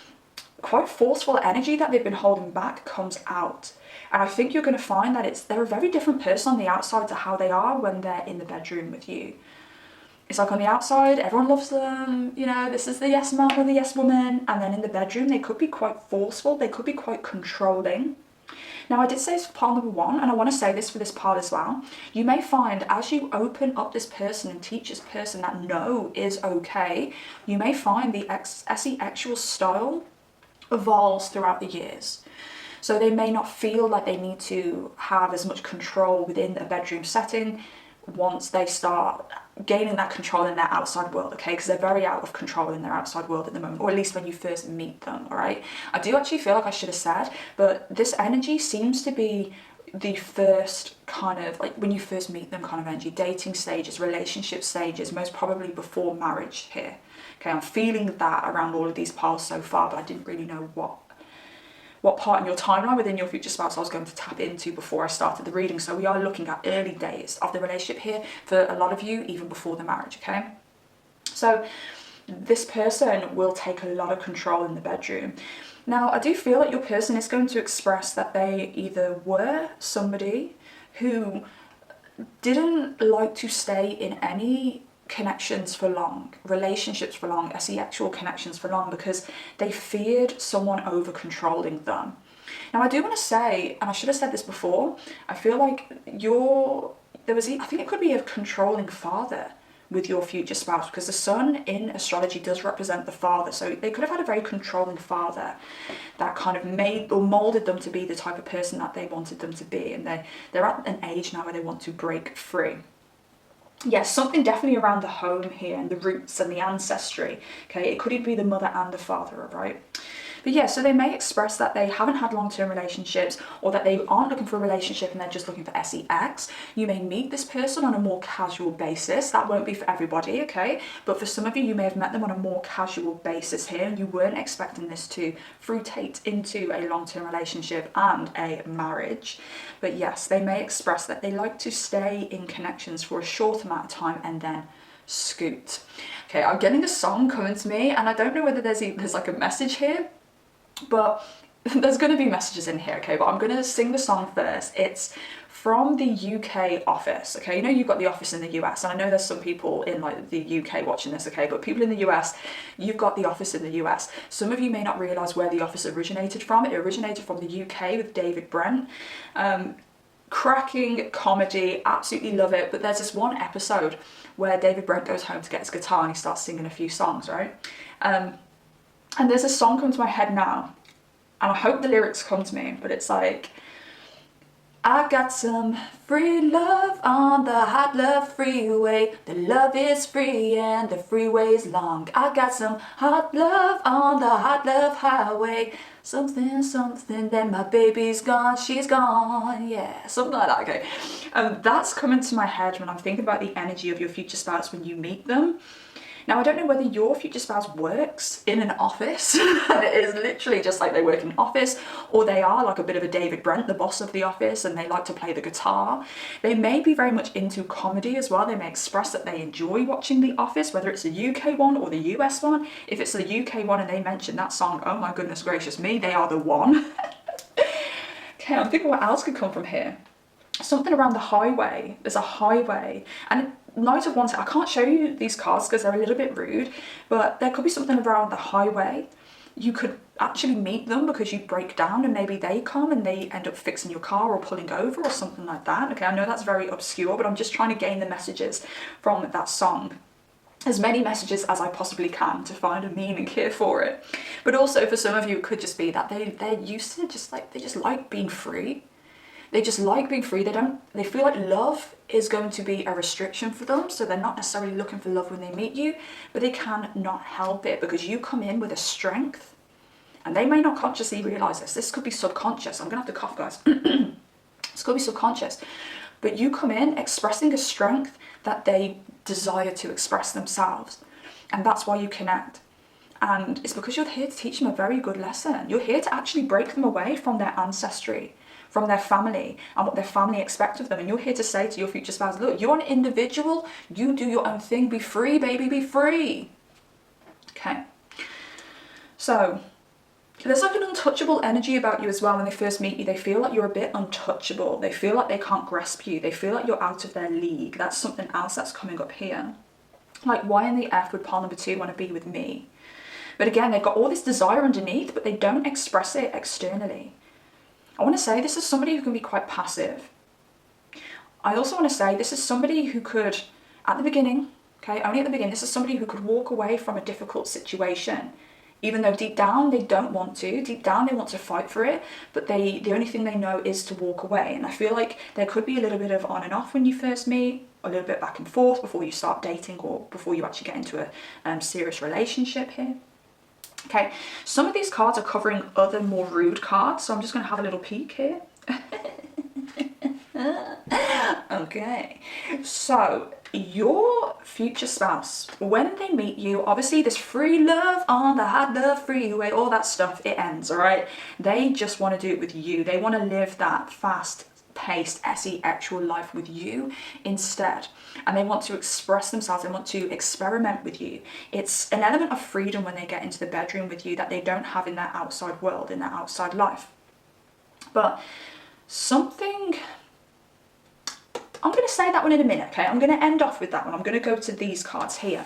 quite forceful energy that they've been holding back comes out. And I think you're going to find that they're a very different person on the outside to how they are when they're in the bedroom with you. It's like on the outside, everyone loves them, you know, this is the yes man or the yes woman. And then in the bedroom, they could be quite forceful. They could be quite controlling. Now, I did say this for part number 1, and I want to say this for this part as well. You may find as you open up this person and teach this person that no is okay, you may find the SE-actual style evolves throughout the years. So they may not feel like they need to have as much control within a bedroom setting once they start gaining that control in their outside world, okay? Because they're very out of control in their outside world at the moment, or at least when you first meet them, all right? I do actually feel like I should have said, but this energy seems to be the first kind of, like when you first meet them kind of energy, dating stages, relationship stages, most probably before marriage here. Okay, I'm feeling that around all of these piles so far, but I didn't really know what part in your timeline within your future spouse I was going to tap into before I started the reading. So we are looking at early days of the relationship here for a lot of you, even before the marriage, okay? So this person will take a lot of control in the bedroom. Now, I do feel like your person is going to express that they either were somebody who didn't like to stay in any connections for long, relationships for long, SE-actual connections for long, because they feared someone over controlling them. Now, I do want to say, and I should have said this before, I feel like I think it could be a controlling father with your future spouse, because the sun in astrology does represent the father. So they could have had a very controlling father that kind of made or molded them to be the type of person that they wanted them to be. And they're at an age now where they want to break free. Yes, something definitely around the home here and the roots and the ancestry. Okay, it could even be the mother and the father, all right? But yeah, so they may express that they haven't had long-term relationships, or that they aren't looking for a relationship and they're just looking for SEX. You may meet this person on a more casual basis. That won't be for everybody, okay? But for some of you, you may have met them on a more casual basis here, and you weren't expecting this to fruitate into a long-term relationship and a marriage. But yes, they may express that they like to stay in connections for a short amount of time and then scoot. Okay, I'm getting a song coming to me, and I don't know whether there's like a message here, but there's going to be messages in here, okay? But I'm going to sing the song first. It's from the UK office, okay? You know, you've got the office in the US, and I know there's some people in like the UK watching this, okay? But people in the US, you've got the office in the US. Some of you may not realise where the office originated from. It originated from the UK with David Brent. Cracking comedy, absolutely love it. But there's this one episode where David Brent goes home to get his guitar and he starts singing a few songs, right? And there's a song come to my head now, and I hope the lyrics come to me, but it's like, I got some free love on the hot love freeway. The love is free and the freeway's long. I got some hot love on the hot love highway. Something, something, then my baby's gone, she's gone, yeah, something like that, okay. That's coming to my head when I'm thinking about the energy of your future spouse when you meet them. Now, I don't know whether your future spouse works in an office, and it is literally just like they work in an office, or they are like a bit of a David Brent, the boss of the office, and they like to play the guitar. They may be very much into comedy as well. They may express that they enjoy watching The Office, whether it's the UK one or the US one. If it's the UK one and they mention that song, oh my goodness gracious me, they are the one. Okay, I'm thinking what else could come from here. Something around the highway. There's a highway, and Knight of Wands, I can't show you these cards because they're a little bit rude, but there could be something around the highway. You could actually meet them because you break down, and maybe they come and they end up fixing your car or pulling over or something like that. Okay, I know that's very obscure, but I'm just trying to gain the messages from that song. As many messages as I possibly can to find a meaning here for it. But also for some of you, it could just be that they're used to they just like being free. They just like being free. They feel like love is going to be a restriction for them, so they're not necessarily looking for love when they meet you, but they can not help it because you come in with a strength, and they may not consciously realise this. This could be subconscious. I'm gonna have to cough, guys. This could be subconscious, But you come in expressing a strength that they desire to express themselves. And that's why you connect. And it's because you're here to teach them a very good lesson. You're here to actually break them away from their ancestry, from their family, and what their family expect of them. And you're here to say to your future spouse, look, you're an individual, you do your own thing, be free, baby, be free. Okay. So there's like an untouchable energy about you as well. When they first meet you, they feel like you're a bit untouchable. They feel like they can't grasp you. They feel like you're out of their league. That's something else that's coming up here. Like, why in the F would pile number 2 want to be with me? But again, they've got all this desire underneath, but they don't express it externally. I want to say this is somebody who can be quite passive. I also want to say this is somebody who could, at the beginning, okay, only at the beginning, this is somebody who could walk away from a difficult situation. Even though deep down they don't want to, deep down they want to fight for it, but the only thing they know is to walk away. And I feel like there could be a little bit of on and off when you first meet, a little bit back and forth before you start dating or before you actually get into a serious relationship here. Okay, some of these cards are covering other more rude cards, so I'm just going to have a little peek here. Okay, so your future spouse, when they meet you, obviously this free love on the hot love freeway, all that stuff, it ends, all right? They just want to do it with you. They want to live that fast-paced, actual life with you instead. And they want to express themselves. They want to experiment with you. It's an element of freedom when they get into the bedroom with you that they don't have in their outside world, in their outside life. But something... I'm going to say that one in a minute, okay? I'm going to end off with that one. I'm going to go to these cards here.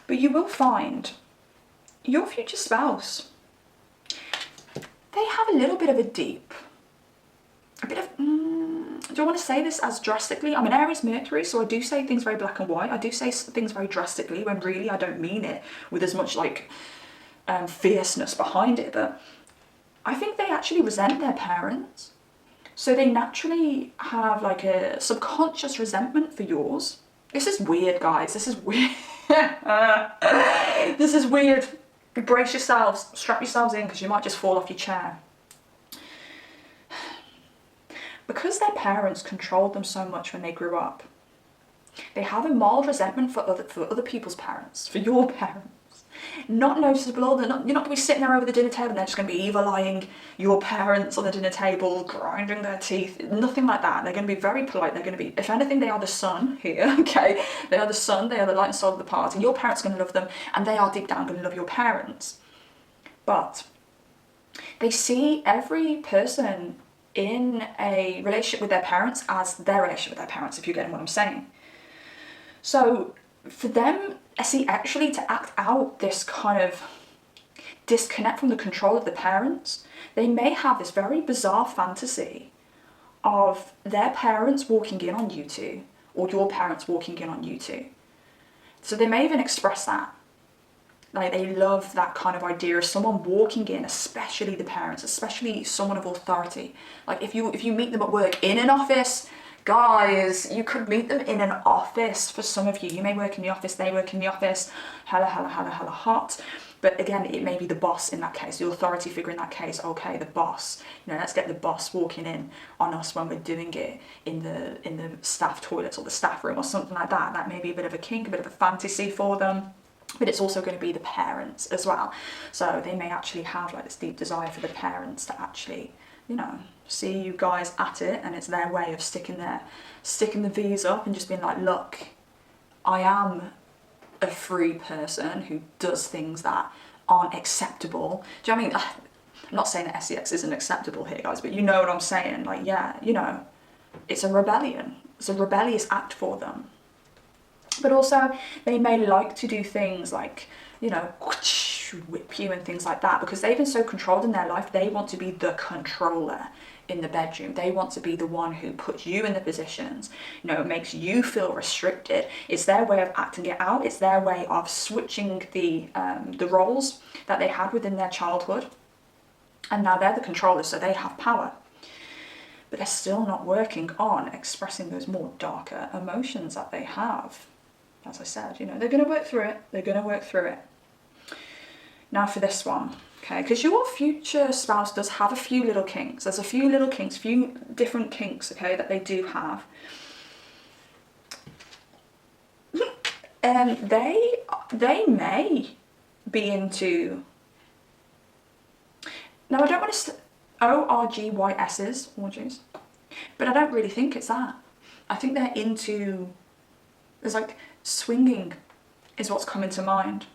But you will find your future spouse, they have a little bit of a do I want to say this as drastically? I'm an Aries Mercury, so I do say things very black and white. I do say things very drastically when really I don't mean it with as much like fierceness behind it. But I think they actually resent their parents. So they naturally have like a subconscious resentment for yours. This is weird, guys. This is weird. This is weird. Brace yourselves. Strap yourselves in because you might just fall off your chair. Because their parents controlled them so much when they grew up, they have a mild resentment for other people's parents, for your parents. Not noticeable. You're not going to be sitting there over the dinner table and they're just going to be evil-eyeing your parents on the dinner table, grinding their teeth. Nothing like that. They're going to be very polite. They're going to be, if anything, they are the sun here, okay? They are the sun. They are the light and soul of the party. Your parents are going to love them, and they are deep down going to love your parents. But they see every person in a relationship with their parents as their relationship with their parents, if you're getting what I'm saying. So for them, I see actually to act out this kind of disconnect from the control of the parents, they may have this very bizarre fantasy of their parents walking in on you two, or your parents walking in on you two. So they may even express that. Like they love that kind of idea of someone walking in, especially the parents, especially someone of authority. Like if you meet them at work in an office, guys, you could meet them in an office. For some of you, you may work in the office, they work in the office, hella hot. But again, it may be the boss in that case, the authority figure in that case. Okay, the boss. You know, let's get the boss walking in on us when we're doing it in the staff toilets or the staff room or something like that. That may be a bit of a kink, a bit of a fantasy for them. But it's also going to be the parents as well. So they may actually have like this deep desire for the parents to actually, you know, see you guys at it, and it's their way of sticking the V's up and just being like, look, I am a free person who does things that aren't acceptable. Do you know what I mean? I'm not saying that sex isn't acceptable here, guys, but you know what I'm saying. Like, yeah, you know, it's a rebellion. It's a rebellious act for them. But also, they may like to do things like, you know, whip you and things like that, because they've been so controlled in their life. They want to be the controller in the bedroom. They want to be the one who puts you in the positions, you know, makes you feel restricted. It's their way of acting it out. It's their way of switching the roles that they had within their childhood. And now they're the controllers, so they have power. But they're still not working on expressing those more darker emotions that they have. As I said, you know, they're going to work through it. They're going to work through it. Now for this one. Okay, because your future spouse does have a few little kinks. There's a few little kinks, few different kinks, okay, that they do have. And they may be into, now I don't want to, ORGYS's, orgies, but I don't really think it's that. I think they're into, there's like swinging is what's coming to mind.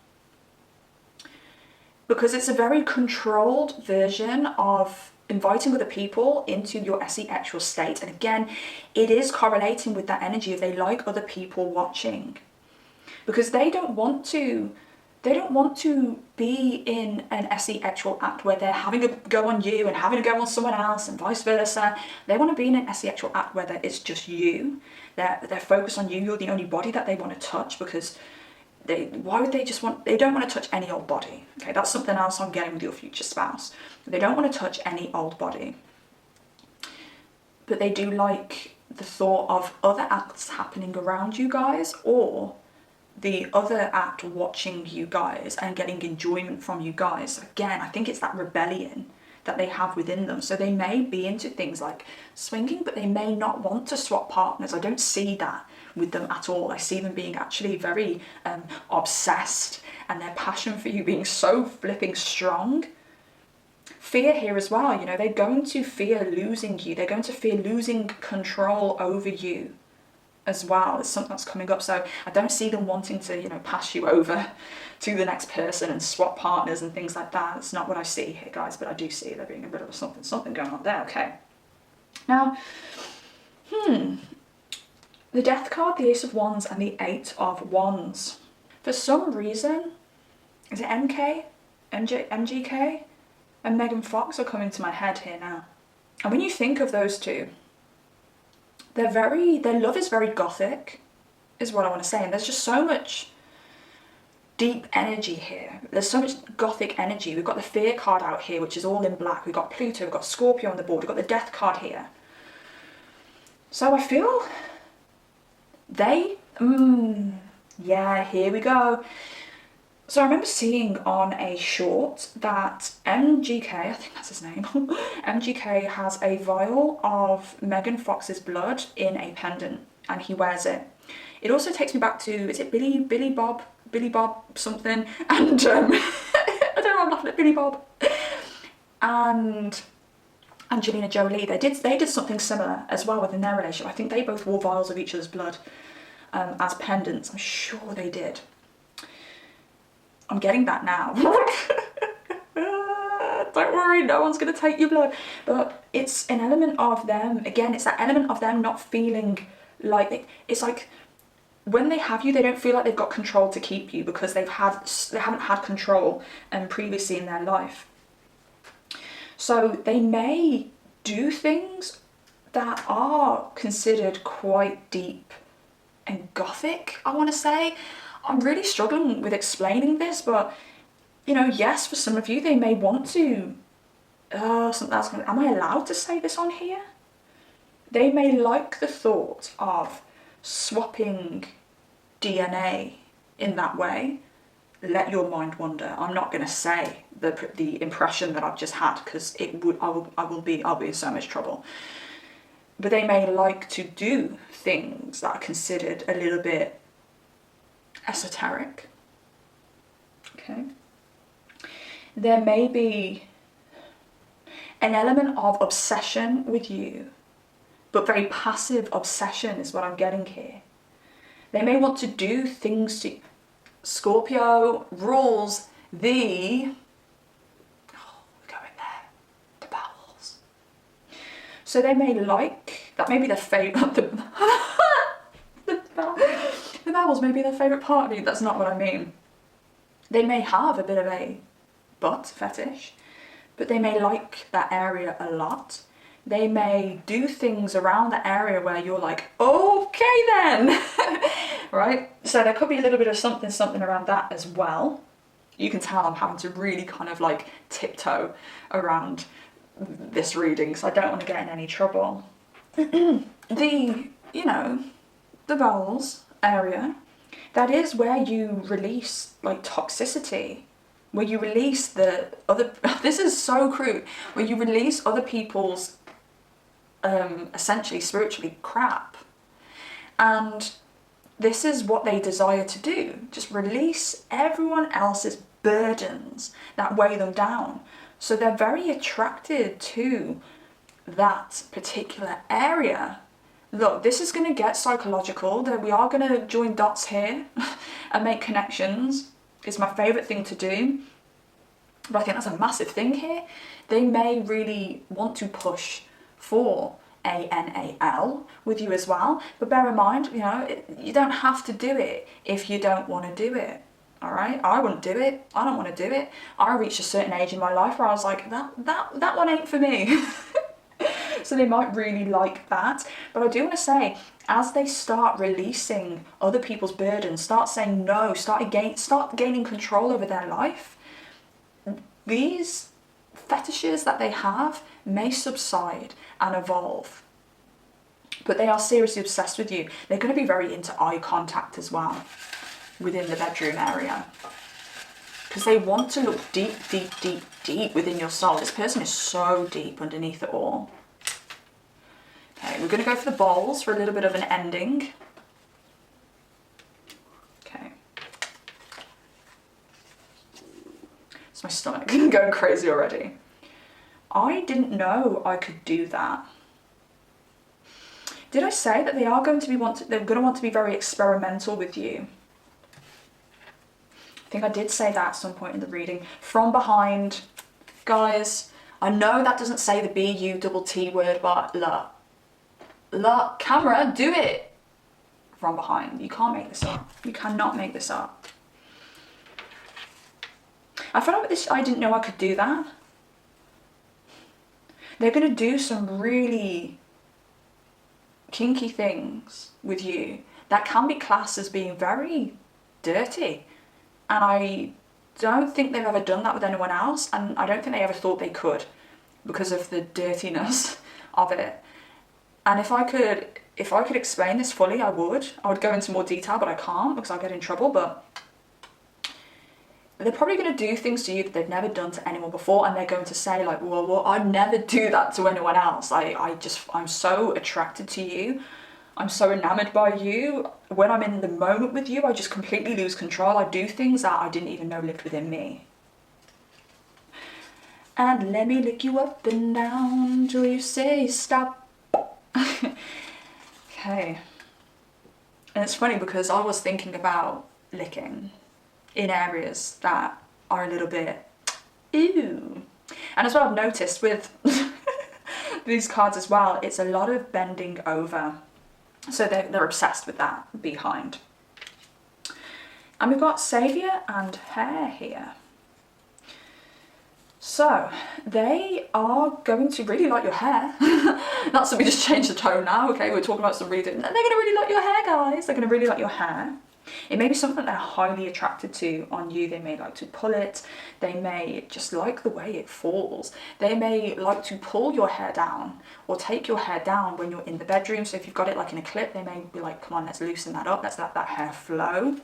Because it's a very controlled version of inviting other people into your SE actual state. And again, it is correlating with that energy of they like other people watching. Because they don't want to be in an SE actual act where they're having a go on you and having a go on someone else and vice versa. They want to be in an SE actual act where it's just you. They're focused on you. You're the only body that they want to touch, because why would they just want, they don't want to touch any old body. Okay, that's something else I'm getting with your future spouse. They don't want to touch any old body. But they do like the thought of other acts happening around you guys, or the other act watching you guys and getting enjoyment from you guys. So again, I think it's that rebellion that they have within them. So they may be into things like swinging, but they may not want to swap partners. I don't see that with them at all. I see them being actually very obsessed, and their passion for you being so flipping strong. Fear here as well, you know, they're going to fear losing you. They're going to fear losing control over you as well. It's something that's coming up. So I don't see them wanting to, you know, pass you over to the next person and swap partners and things like that. It's not what I see here, guys, but I do see there being a bit of something going on there. Okay. Now, the Death card, the Ace of Wands, and the Eight of Wands. For some reason, is it MGK? And Megan Fox are coming to my head here now. And when you think of those two, their love is very gothic, is what I want to say. And there's just so much deep energy here. There's so much gothic energy. We've got the Fear card out here, which is all in black. We've got Pluto, we've got Scorpio on the board, we've got the Death card here. So I feel yeah, here we go. So I remember seeing on a short that MGK, I think that's his name, MGK has a vial of Megan Fox's blood in a pendant, and he wears it. It also takes me back to, is it Billy Bob something? And I don't know, I'm laughing at Billy Bob. And Angelina Jolie, they did something similar as well within their relationship. I think they both wore vials of each other's blood as pendants. I'm sure they did. I'm getting that now. Don't worry, no one's going to take your blood. But it's an element of them, again, it's that element of them not feeling like, it's like when they have you, they don't feel like they've got control to keep you, because they haven't had control previously in their life. So they may do things that are considered quite deep and gothic, I want to say. I'm really struggling with explaining this, but, you know, yes, for some of you, they may want to, am I allowed to say this on here? They may like the thought of swapping DNA in that way. Let your mind wander. I'm not going to say the impression that I've just had, because I'll be in so much trouble. But they may like to do things that are considered a little bit esoteric. Okay. There may be an element of obsession with you, but very passive obsession is what I'm getting here. They may want to do things to Scorpio rules we're going there, the bowels. So they may like, that may be their favourite, the bowels may be their favourite part of you. That's not what I mean. They may have a bit of a butt fetish, but they may like that area a lot. They may do things around the area where you're like, okay then, right? So there could be a little bit of something around that as well. You can tell I'm having to really kind of like tiptoe around this reading, so I don't want to get in any trouble. The bowels area, that is where you release like toxicity where you release the other, this is so crude, where you release other people's essentially spiritually crap. And this is what they desire to do. Just release everyone else's burdens that weigh them down. So they're very attracted to that particular area. Look, this is going to get psychological. We are going to join dots here and make connections. It's my favourite thing to do. But I think that's a massive thing here. They may really want to push for ANAL with you as well. But bear in mind, you know, you don't have to do it if you don't want to do it. All right, I wouldn't do it. I don't want to do it. I reached a certain age in my life where I was like, that one ain't for me. So they might really like that. But I do want to say, as they start releasing other people's burdens, start saying no, start gaining control over their life, these fetishes that they have may subside and evolve. But they are seriously obsessed with you. They're going to be very into eye contact as well within the bedroom area, because they want to look deep, deep, deep, deep within your soul. This person is so deep underneath it all. Okay, we're going to go for the bowls for a little bit of an ending. Okay. It's my stomach going crazy already. I didn't know I could do that. Did I say that they are going to be they're going to want to be very experimental with you? I think I did say that at some point in the reading. From behind, guys, I know that doesn't say the B-U-T-T word, but look, camera, do it. From behind. You can't make this up. You cannot make this up. I feel like I didn't know I could do that. They're going to do some really kinky things with you that can be classed as being very dirty. And I don't think they've ever done that with anyone else, and I don't think they ever thought they could because of the dirtiness of it. And if I could explain this fully, I would go into more detail, but I can't because I'll get in trouble. But they're probably going to do things to you that they've never done to anyone before, and they're going to say like, well, I'd never do that to anyone else. I'm so attracted to you. I'm so enamored by you. When I'm in the moment with you, I just completely lose control. I do things that I didn't even know lived within me. And let me lick you up and down till you say stop. Okay. And it's funny because I was thinking about licking in areas that are a little bit ew. And as well, I've noticed with these cards as well, it's a lot of bending over. So they're obsessed with that behind. And we've got Saviour and Hare here. So they are going to really like your hair. That's so we just changed the tone now. Okay, we're talking about some reading. They're going to really like your hair, guys. They're going to really like your hair. It may be something they're highly attracted to on you. They may like to pull it. They may just like the way it falls. They may like to pull your hair down or take your hair down when you're in the bedroom. So if you've got it like in a clip, they may be like, come on, let's loosen that up. Let's let that hair flow.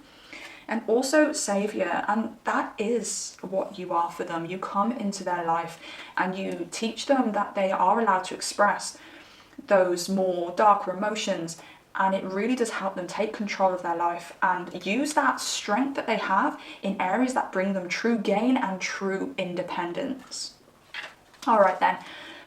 And also Saviour, and that is what you are for them. You come into their life and you teach them that they are allowed to express those more darker emotions, and it really does help them take control of their life and use that strength that they have in areas that bring them true gain and true independence. All right then,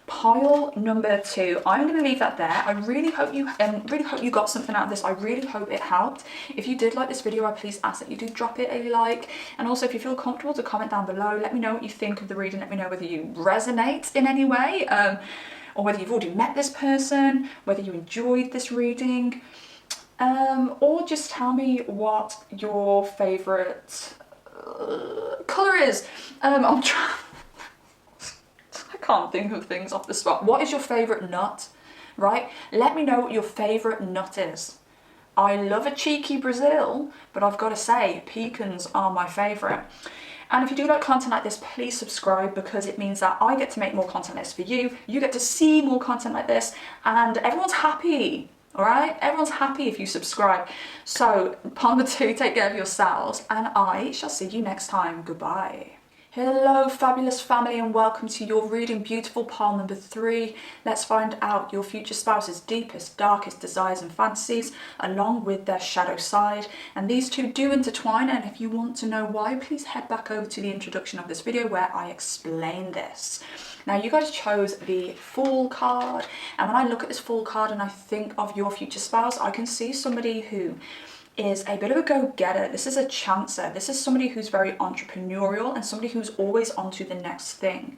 pile number 2. I'm going to leave that there. I really hope you got something out of this. I really hope it helped. If you did like this video, I please ask that you do drop it a like, and also if you feel comfortable to comment down below. Let me know what you think of the reading. Let me know whether you resonate in any way, or whether you've already met this person, whether you enjoyed this reading, or just tell me what your favourite colour is. I'm trying. I can't think of things off the spot. What is your favourite nut, right? Let me know what your favourite nut is. I love a cheeky Brazil, but I've got to say, pecans are my favourite. And if you do like content like this, please subscribe, because it means that I get to make more content like this for you. You get to see more content like this, and everyone's happy, all right? Everyone's happy if you subscribe. So, pile number 2, take care of yourselves, and I shall see you next time. Goodbye. Hello fabulous family and welcome to your reading beautiful pile number 3. Let's find out your future spouse's deepest, darkest desires and fantasies along with their shadow side. And these two do intertwine, and if you want to know why, please head back over to the introduction of this video where I explain this. Now you guys chose the Fool card, and when I look at this Fool card and I think of your future spouse, I can see somebody who is a bit of a go-getter. This is a chancer. This is somebody who's very entrepreneurial and somebody who's always on to the next thing.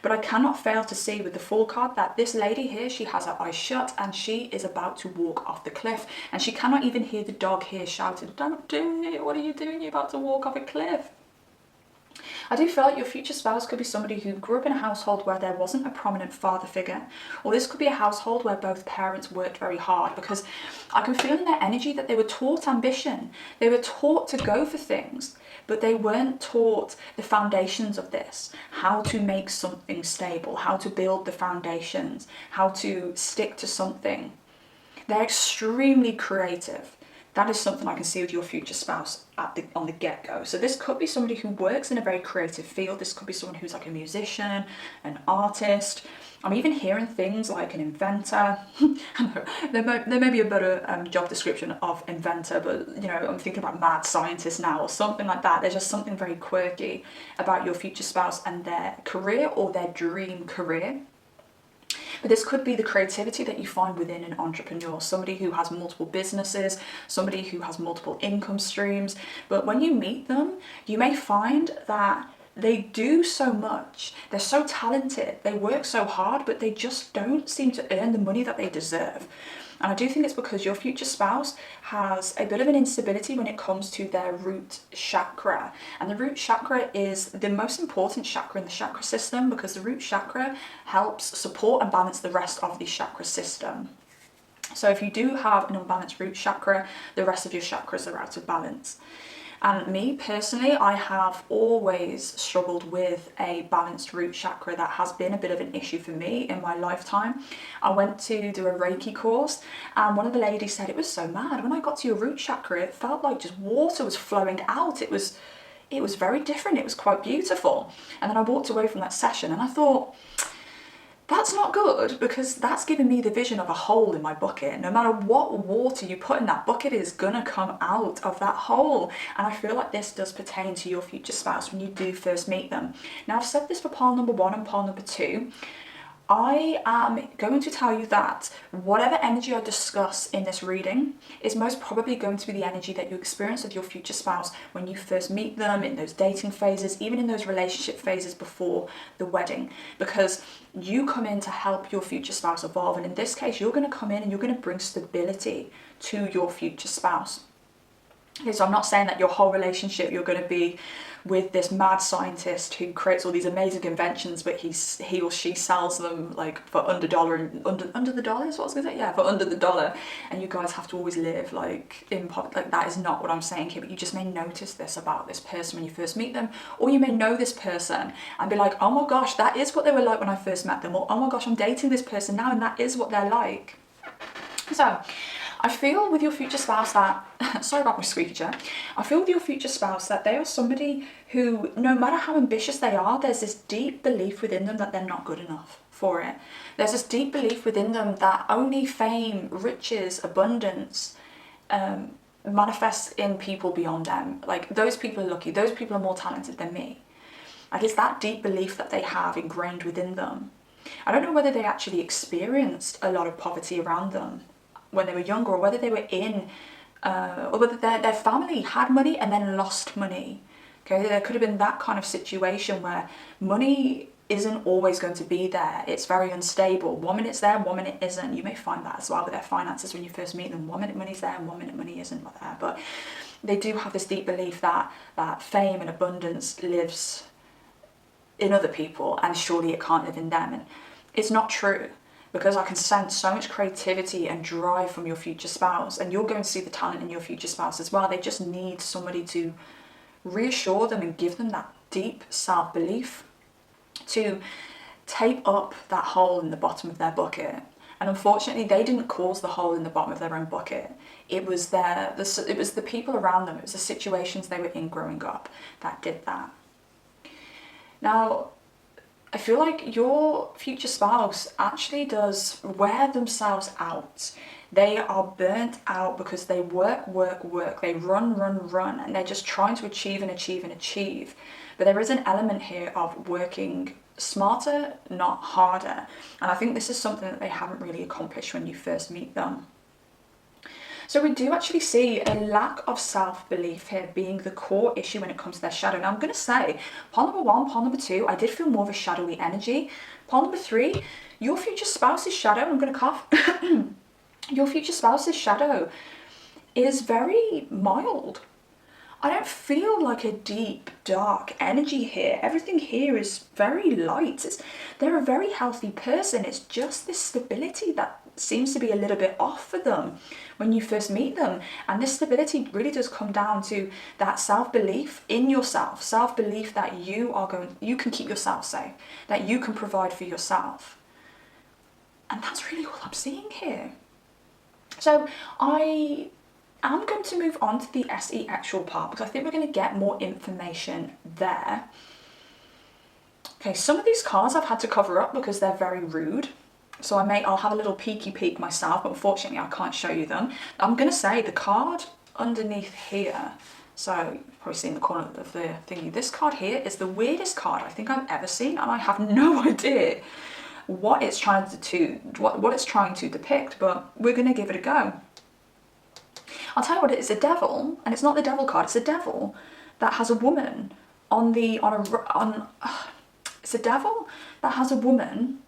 But I cannot fail to see with the Fool card that this lady here, she has her eyes shut and she is about to walk off the cliff, and she cannot even hear the dog here shouting, "Don't do it, what are you doing? You're about to walk off a cliff." I do feel like your future spouse could be somebody who grew up in a household where there wasn't a prominent father figure, or this could be a household where both parents worked very hard, because I can feel in their energy that they were taught ambition. They were taught to go for things, but they weren't taught the foundations of this, how to make something stable, how to build the foundations, how to stick to something. They're extremely creative. That is something I can see with your future spouse on the get-go. So this could be somebody who works in a very creative field. This could be someone who's like a musician, an artist. I'm even hearing things like an inventor. there may be a better job description of inventor, but you know, I'm thinking about mad scientist now or something like that. There's just something very quirky about your future spouse and their career or their dream career. But this could be the creativity that you find within an entrepreneur, somebody who has multiple businesses, somebody who has multiple income streams. But when you meet them, you may find that they do so much, they're so talented, they work so hard, but they just don't seem to earn the money that they deserve. And I do think it's because your future spouse has a bit of an instability when it comes to their root chakra. And the root chakra is the most important chakra in the chakra system, because the root chakra helps support and balance the rest of the chakra system. So if you do have an unbalanced root chakra, the rest of your chakras are out of balance. And me personally, I have always struggled with a balanced root chakra. That has been a bit of an issue for me in my lifetime. I went to do a Reiki course, and one of the ladies said, "It was so mad. When I got to your root chakra, it felt like just water was flowing out. It was very different. It was quite beautiful." And then I walked away from that session and I thought, that's not good, because that's giving me the vision of a hole in my bucket. No matter what water you put in that bucket, is gonna come out of that hole. And I feel like this does pertain to your future spouse when you do first meet them. Now, I've said this for pile number 1 and pile number 2. I am going to tell you that whatever energy I discuss in this reading is most probably going to be the energy that you experience with your future spouse when you first meet them, in those dating phases, even in those relationship phases before the wedding, because you come in to help your future spouse evolve. And in this case, you're going to come in and you're going to bring stability to your future spouse. Okay, so I'm not saying that your whole relationship you're going to be with this mad scientist who creates all these amazing inventions, but he or she sells them like for under the dollar, is what I was gonna say, yeah, for under the dollar, and you guys have to always live like in poverty. Like, that is not what I'm saying here, but you just may notice this about this person when you first meet them, or you may know this person and be like, oh my gosh, that is what they were like when I first met them, or oh my gosh, I'm dating this person now and that is what they're like. So I feel with your future spouse that, sorry about my squeaky chair, I feel with your future spouse that they are somebody who, no matter how ambitious they are, there's this deep belief within them that they're not good enough for it. There's this deep belief within them that only fame, riches, abundance manifests in people beyond them. Like, those people are lucky, those people are more talented than me. Like, it's that deep belief that they have ingrained within them. I don't know whether they actually experienced a lot of poverty around them when they were younger, or whether they were in, or whether their family had money and then lost money. Okay, there could have been that kind of situation where money isn't always going to be there. It's very unstable. 1 minute it's there, 1 minute it isn't. You may find that as well with their finances when you first meet them. 1 minute money's there and 1 minute money isn't there. But they do have this deep belief that fame and abundance lives in other people, and surely it can't live in them. And it's not true, because I can sense so much creativity and drive from your future spouse, and you're going to see the talent in your future spouse as well. They just need somebody to reassure them and give them that deep self-belief to tape up that hole in the bottom of their bucket. And unfortunately, they didn't cause the hole in the bottom of their own bucket. It was it was the people around them, it was the situations they were in growing up that did that. Now, I feel like your future spouse actually does wear themselves out. They are burnt out because they work, work, work. They run, run, run, and they're just trying to achieve and achieve and achieve. But there is an element here of working smarter, not harder. And I think this is something that they haven't really accomplished when you first meet them. So we do actually see a lack of self-belief here being the core issue when it comes to their shadow. Now I'm going to say, pile number 1, pile number 2, I did feel more of a shadowy energy. Pile number 3, your future spouse's shadow, I'm going to cough, your future spouse's shadow is very mild. I don't feel like a deep, dark energy here. Everything here is very light. They're a very healthy person. It's just this stability that seems to be a little bit off for them when you first meet them. And this stability really does come down to that self-belief in yourself, self-belief that you can keep yourself safe, that you can provide for yourself. And that's really all I'm seeing here. So I'm going to move on to the SE actual part because I think we're going to get more information there. Okay, some of these cards I've had to cover up because they're very rude. So I'll have a little peeky peek myself, but unfortunately I can't show you them. I'm going to say the card underneath here, so you've probably seen the corner of the thingy. This card here is the weirdest card I think I've ever seen, and I have no idea what it's trying to depict, but we're going to give it a go. I'll tell you what, it's a devil, and it's not the devil card, it's a devil that has a woman it's a devil that has a woman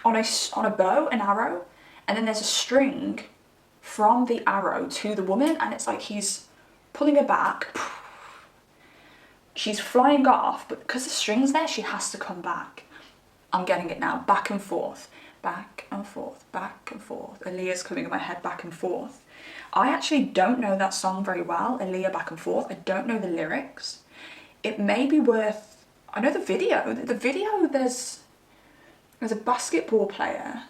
on a bow, an arrow, and then there's a string from the arrow to the woman, and it's like he's pulling her back. She's flying off, but because the string's there, she has to come back. I'm getting it now, back and forth, back and forth, back and forth. Aaliyah's coming in my head, back and forth. I actually don't know that song very well, Aaliyah Back and Forth. I don't know the lyrics. It may be worth, I know the video. The video, there's a basketball player.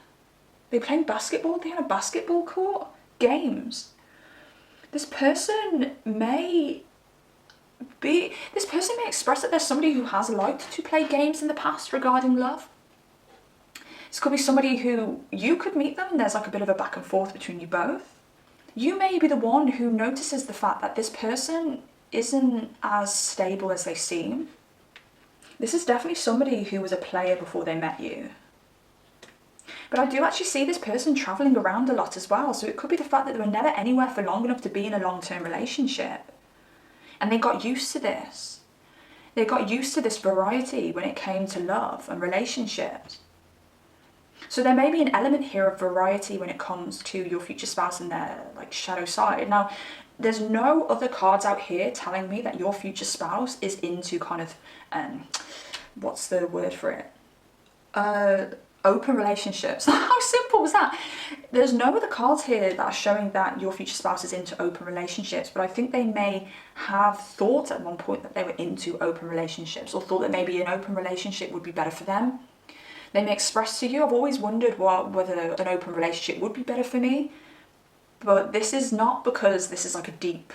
They're playing basketball, they're on a basketball court. Games. This person may express that there's somebody who has liked to play games in the past regarding love. This could be somebody who you could meet them and there's like a bit of a back and forth between you both. You may be the one who notices the fact that this person isn't as stable as they seem. This is definitely somebody who was a player before they met you. But I do actually see this person travelling around a lot as well. So it could be the fact that they were never anywhere for long enough to be in a long-term relationship. And they got used to this. They got used to this variety when it came to love and relationships. So there may be an element here of variety when it comes to your future spouse and their like shadow side. Now, there's no other cards out here telling me that your future spouse is into kind of, what's the word for it? Open relationships. How simple was that? There's no other cards here that are showing that your future spouse is into open relationships, but I think they may have thought at one point that they were into open relationships, or thought that maybe an open relationship would be better for them. They may express to you, I've always wondered whether an open relationship would be better for me, but this is not because this is like a deep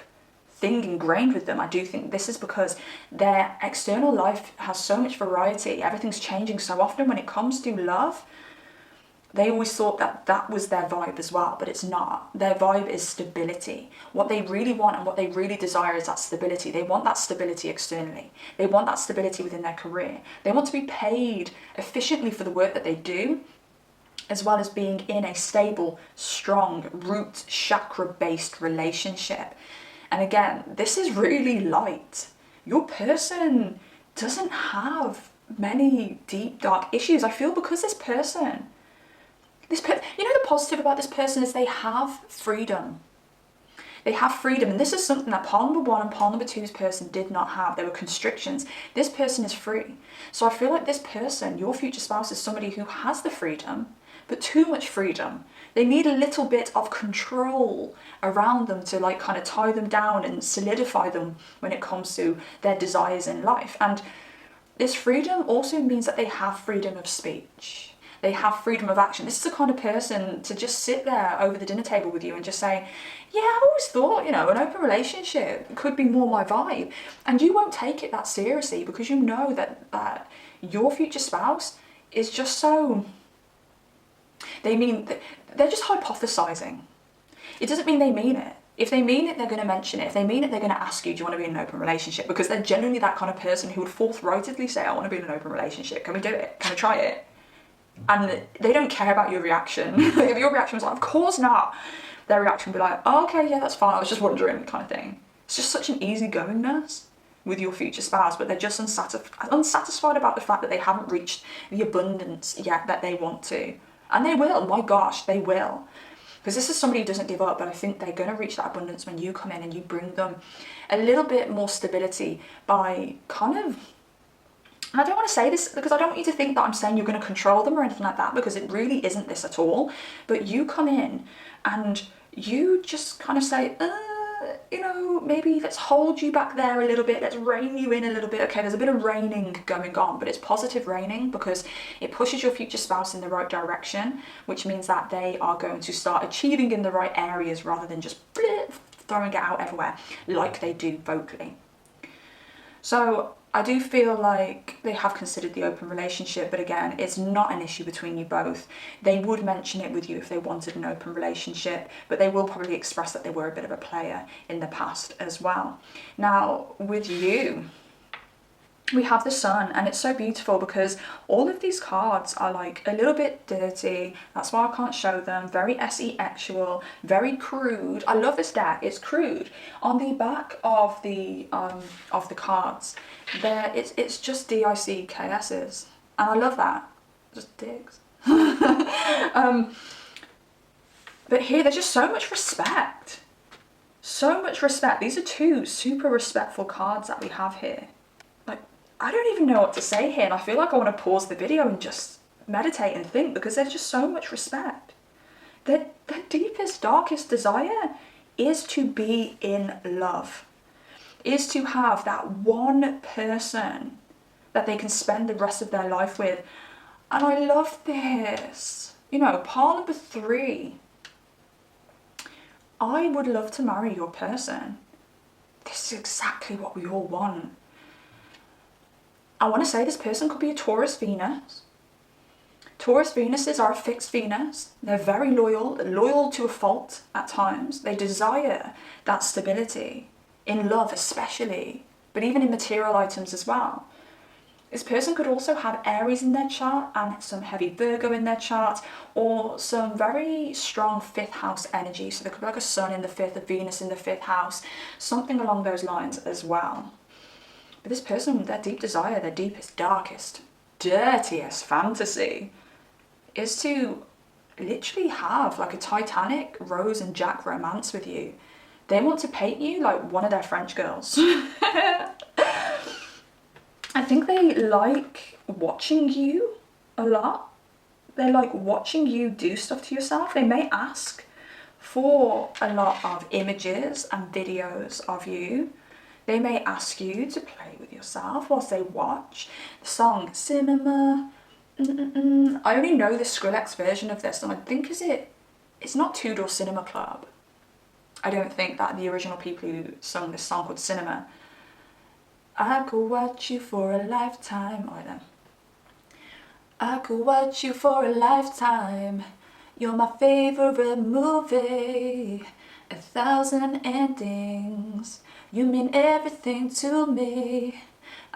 thing ingrained with them. I do think this is because their external life has so much variety. Everything's changing so often when it comes to love. They always thought that that was their vibe as well, but it's not. Their vibe is stability. What they really want and what they really desire is that stability. They want that stability externally. They want that stability within their career. They want to be paid efficiently for the work that they do, as well as being in a stable, strong, root chakra-based relationship. And again, this is really light. Your person doesn't have many deep, dark issues. I feel because you know, the positive about this person is they have freedom. They have freedom, and this is something that pile number 1 and pile number 2's person did not have. There were constrictions. This person is free. So I feel like this person, your future spouse, is somebody who has the freedom, but too much freedom. They need a little bit of control around them to like kind of tie them down and solidify them when it comes to their desires in life. And this freedom also means that they have freedom of speech. They have freedom of action. This is the kind of person to just sit there over the dinner table with you and just say, yeah, I've always thought, an open relationship could be more my vibe. And you won't take it that seriously because you know that your future spouse is just so, they're just hypothesizing. It doesn't mean they mean it. If they mean it, they're going to mention it. If they mean it, they're going to ask you, do you want to be in an open relationship? Because they're genuinely that kind of person who would forthrightedly say, I want to be in an open relationship. Can we do it? Can we try it? And they don't care about your reaction. If your reaction was like, of course not, their reaction would be like, oh, okay, yeah, that's fine. I was just wondering, kind of thing. It's just such an easygoingness with your future spouse, but they're just unsatisfied about the fact that they haven't reached the abundance yet that they want to. And they will, my gosh, they will. Because this is somebody who doesn't give up, but I think they're going to reach that abundance when you come in and you bring them a little bit more stability by kind of, and I don't want to say this because I don't want you to think that I'm saying you're going to control them or anything like that, because it really isn't this at all. But you come in and you just kind of say, maybe let's hold you back there a little bit, let's rein you in a little bit. Okay, there's a bit of reining going on, but it's positive reining because it pushes your future spouse in the right direction, which means that they are going to start achieving in the right areas rather than just throwing it out everywhere like they do vocally. So I do feel like they have considered the open relationship, but again, it's not an issue between you both. They would mention it with you if they wanted an open relationship, but they will probably express that they were a bit of a player in the past as well. Now, with you, we have the Sun, and it's so beautiful because all of these cards are like a little bit dirty. That's why I can't show them. Very SE-actual, very crude. I love this deck. It's crude. On the back of the cards, it's just DICKSs, and I love that. Just dicks. But here, there's just so much respect. So much respect. These are two super respectful cards that we have here. I don't even know what to say here, and I feel like I want to pause the video and just meditate and think, because there's just so much respect. Their deepest, darkest desire is to be in love, is to have that one person that they can spend the rest of their life with. And I love this. Pile number 3. I would love to marry your person. This is exactly what we all want. I want to say this person could be a Taurus Venus. Taurus Venuses are a fixed Venus. They're very loyal to a fault at times. They desire that stability, in love especially, but even in material items as well. This person could also have Aries in their chart and some heavy Virgo in their chart, or some very strong 5th house energy. So there could be like a Sun in the 5th, a Venus in the 5th house, something along those lines as well. But this person, their deep desire, their deepest, darkest, dirtiest fantasy is to literally have like a Titanic, Rose and Jack romance with you. They want to paint you like one of their French girls. I think they like watching you a lot. They like watching you do stuff to yourself. They may ask for a lot of images and videos of you. They may ask you to play with yourself whilst they watch the song Cinema. I only know the Skrillex version of this, and I think it's not Two Door Cinema Club. I don't think that the original people who sung this song called Cinema. I could watch you for a lifetime. Oh, then. I could watch you for a lifetime. You're my favorite movie. 1,000 endings. You mean everything to me.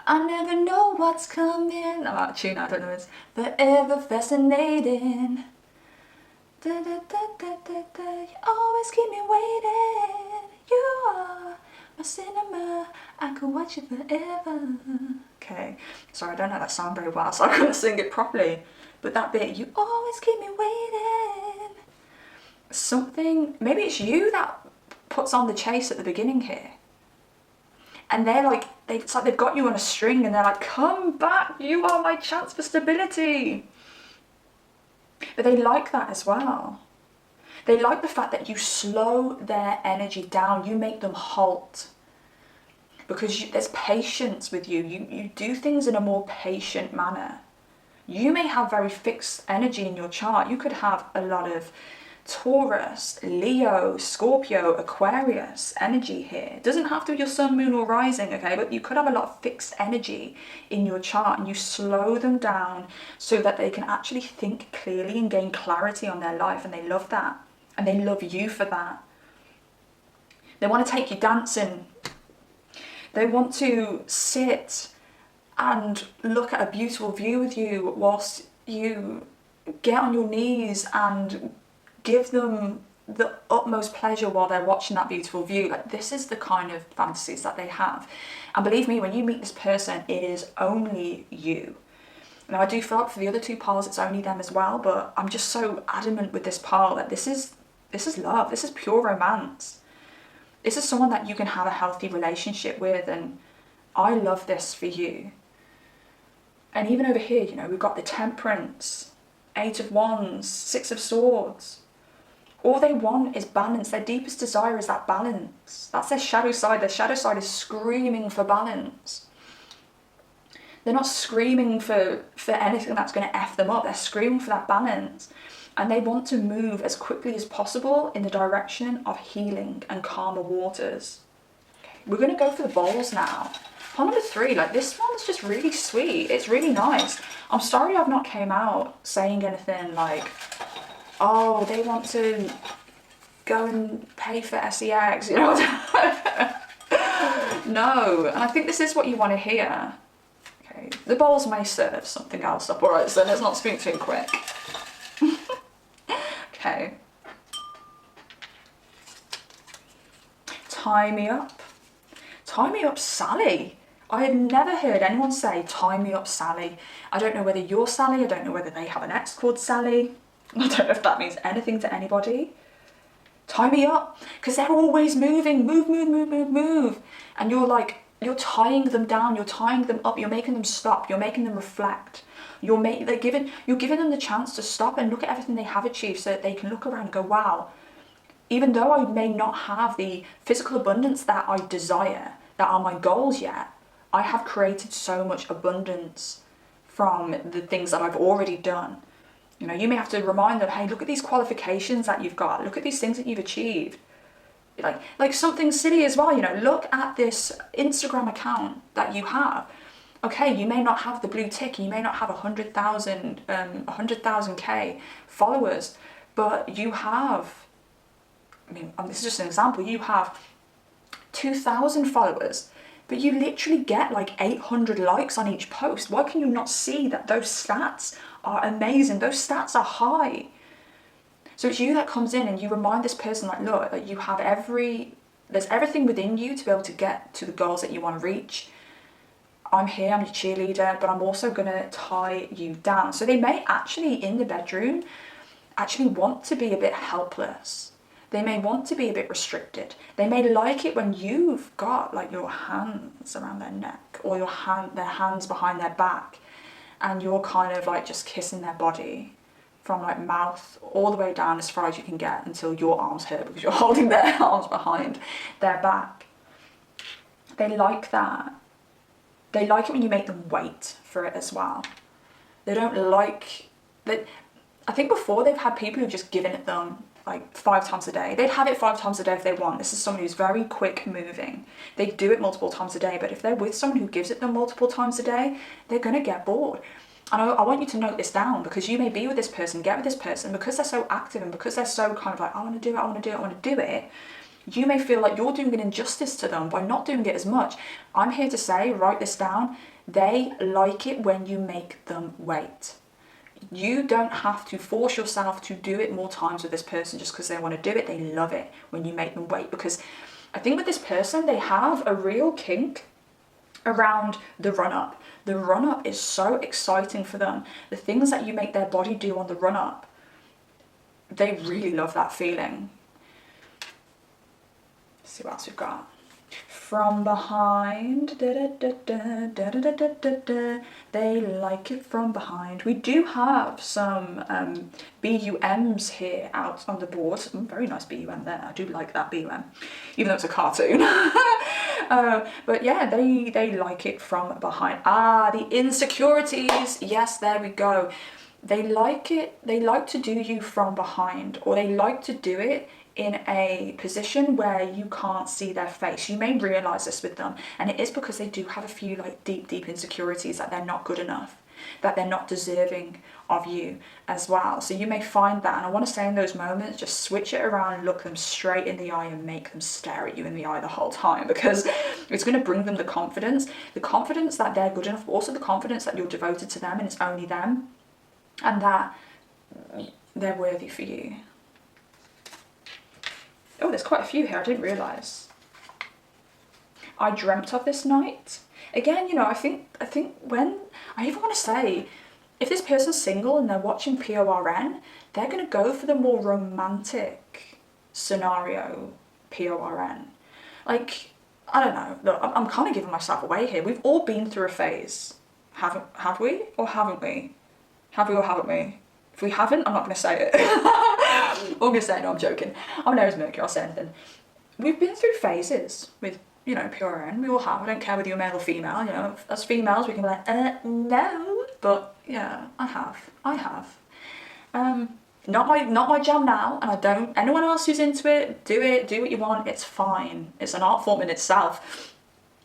I never know what's coming. I'm out of tune, I don't know this. Forever fascinating. Da, da, da, da, da, da. You always keep me waiting. You are my cinema. I could watch you forever. Okay, sorry, I don't know that song very well, so I couldn't sing it properly. But that bit, you always keep me waiting. Something, maybe it's you that puts on the chase at the beginning here. And they're like, it's like they've got you on a string and they're like, come back, you are my chance for stability. But they like that as well. They like the fact that you slow their energy down, you make them halt. Because there's patience with you. You do things in a more patient manner. You may have very fixed energy in your chart. You could have a lot of Taurus, Leo, Scorpio, Aquarius energy here. It doesn't have to be your sun, moon or rising, okay? But you could have a lot of fixed energy in your chart, and you slow them down so that they can actually think clearly and gain clarity on their life, and they love that. And they love you for that. They want to take you dancing. They want to sit and look at a beautiful view with you whilst you get on your knees and give them the utmost pleasure while they're watching that beautiful view. Like, this is the kind of fantasies that they have. And believe me, when you meet this person, it is only you. Now, I do feel like for the other two piles, it's only them as well, but I'm just so adamant with this pile that this is love. This is pure romance. This is someone that you can have a healthy relationship with, and I love this for you. And even over here, you know, we've got the Temperance, Eight of Wands, Six of Swords. All they want is balance. Their deepest desire is that balance. That's their shadow side. Their shadow side is screaming for balance. They're not screaming for anything that's going to F them up. They're screaming for that balance. And they want to move as quickly as possible in the direction of healing and calmer waters. Okay, we're going to go for the bowls now. Pile number 3, like, this one's just really sweet. It's really nice. I'm sorry I've not came out saying anything like, oh, they want to go and pay for sex, you know. No, and I think this is what you want to hear. Okay, the bowls may serve something else up, alright, so let's not speak too quick. Okay. Tie me up. Tie me up, Sally. I have never heard anyone say, tie me up, Sally. I don't know whether you're Sally. I don't know whether they have an ex called Sally. I don't know if that means anything to anybody. Tie me up. Because they're always moving. Move, move, move, move, move. And you're like, you're tying them down. You're tying them up. You're making them stop. You're making them reflect. You're giving them the chance to stop and look at everything they have achieved so that they can look around and go, wow, even though I may not have the physical abundance that I desire, that are my goals yet, I have created so much abundance from the things that I've already done. You know, you may have to remind them, hey, look at these qualifications that you've got. Look at these things that you've achieved. Like something silly as well, you know, look at this Instagram account that you have. Okay, you may not have the blue tick, you may not have 100,000K followers, but you have, I mean, this is just an example, you have 2,000 followers, but you literally get like 800 likes on each post. Why can you not see that those stats are amazing? Those stats are high. So it's you that comes in and you remind this person, like, look, like, you have there's everything within you to be able to get to the goals that you want to reach. I'm here, I'm your cheerleader, but I'm also going to tie you down. So they may actually, in the bedroom, actually want to be a bit helpless. They may want to be a bit restricted. They may like it when you've got like your hands around their neck or their hands behind their back, and you're kind of like just kissing their body from like mouth all the way down as far as you can get until your arms hurt because you're holding their arms behind their back. They like that. They like it when you make them wait for it as well. They don't like that. I think before they've had people who've just given it them like 5 times a day. They'd have it 5 times a day if they want. This is someone who's very quick moving. They do it multiple times a day, but if they're with someone who gives it them multiple times a day, they're gonna get bored. And I want you to note this down, because you may be with this person, get with this person, because they're so active and because they're so kind of like, I want to do it, I want to do it, I want to do it, you may feel like you're doing an injustice to them by not doing it as much. I'm here to say, write this down, they like it when you make them wait. You don't have to force yourself to do it more times with this person just because they want to do it. They love it when you make them wait, because I think with this person, they have a real kink around the run-up. The run-up is so exciting for them. The things that you make their body do on the run-up, they really love that feeling. Let's see what else we've got. From behind, they like it from behind. We do have some BUMs here out on the board. Very nice BUM there. I do like that BUM, even though it's a cartoon. But yeah, they like it from behind. Ah, the insecurities. Yes, there we go. They like it. They like to do you from behind, or they like to do it in a position where you can't see their face. You may realize this with them, and it is because they do have a few like deep insecurities, that they're not good enough, that they're not deserving of you as well. So you may find that, and I want to say in those moments, just switch it around, look them straight in the eye and make them stare at you in the eye the whole time, because it's going to bring them the confidence that they're good enough, but also the confidence that you're devoted to them and it's only them, and that they're worthy for you. Oh, there's quite a few here, I didn't realise. I dreamt of this night. Again, you know, I think when, I even want to say, if this person's single and they're watching PORN, they're going to go for the more romantic scenario PORN. Like, I don't know, look, I'm kind of giving myself away here. We've all been through a phase. Have we or haven't we? Have we or haven't we? If we haven't, I'm not going to say it. I'm going to say, no, I'm joking. I'm an Aries Mercury, I'll say anything. We've been through phases with, you know, PRN. We all have. I don't care whether you're male or female. You know, as females, we can be like, no. But yeah, I have. Not my jam now, and I don't. Anyone else who's into it, do what you want. It's fine. It's an art form in itself.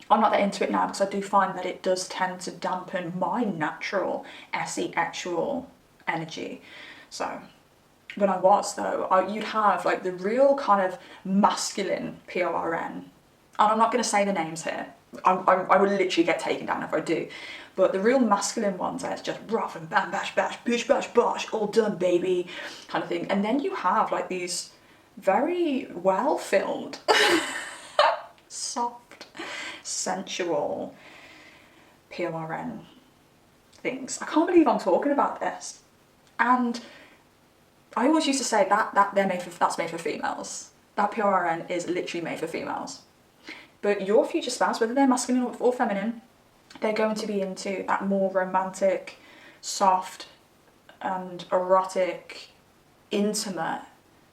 I'm not that into it now because I do find that it does tend to dampen my natural actual energy. So when I was though, you'd have like the real kind of masculine PORN, and I'm not going to say the names here. I will literally get taken down if I do. But the real masculine ones, it's just rough and bam, bash, bash, bish, bash, bosh, all done, baby, kind of thing. And then you have like these very well filmed, soft, sensual PORN things. I can't believe I'm talking about this. And I always used to say that's made for females. That PORN is literally made for females. But your future spouse, whether they're masculine or feminine, they're going to be into that more romantic, soft and erotic, intimate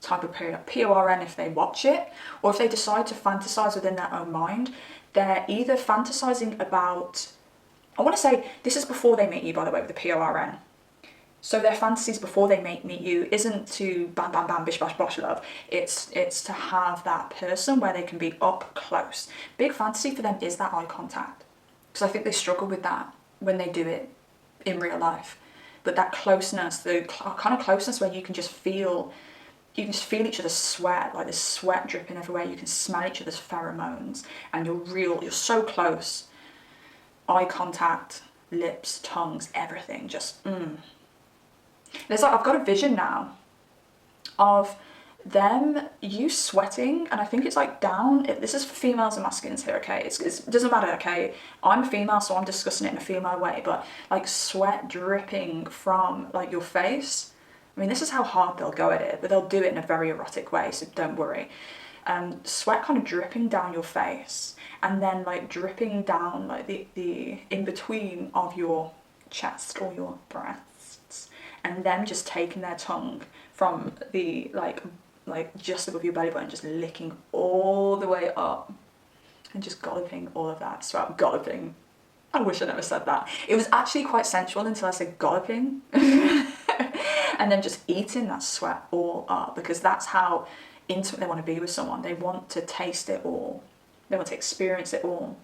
type of PORN if they watch it, or if they decide to fantasize within their own mind. They're either fantasizing about, I want to say, this is before they meet you, by the way, with the PORN. So their fantasies before they meet you isn't to bam, bam, bam, bish, bash, bosh, love. It's to have that person where they can be up close. Big fantasy for them is that eye contact. Because I think they struggle with that when they do it in real life. But that closeness, the kind of closeness where you can just feel each other's sweat, like there's sweat dripping everywhere. You can smell each other's pheromones, and you're so close. Eye contact, lips, tongues, everything, just There's like, I've got a vision now of you sweating, and I think it's like down, this is for females and masculines here, okay? It doesn't matter, okay? I'm a female, so I'm discussing it in a female way, but like sweat dripping from like your face. I mean, this is how hard they'll go at it, but they'll do it in a very erotic way, so don't worry. Sweat kind of dripping down your face, and then like dripping down like the in between of your chest or your breasts, and them just taking their tongue from the like just above your belly button, just licking all the way up and just golloping all of that sweat. Golloping. I wish I never said that. It was actually quite sensual until I said golloping. And then just eating that sweat all up, because that's how intimate they want to be with someone. They want to taste it all. They want to experience it all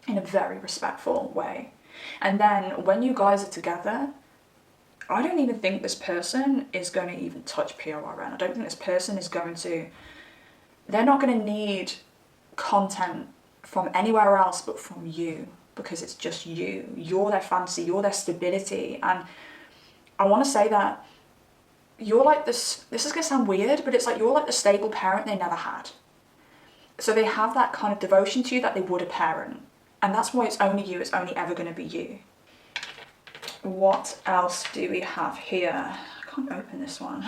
in a very respectful way. And then when you guys are together, I don't even think this person is going to even touch PORN. I don't think this person is going to, they're not going to need content from anywhere else but from you, because it's just you. You're their fantasy, you're their stability. And I want to say that you're like this is going to sound weird, but it's like you're like the stable parent they never had. So they have that kind of devotion to you that they would a parent. And that's why it's only you, it's only ever going to be you. What else do we have here? I can't open this one.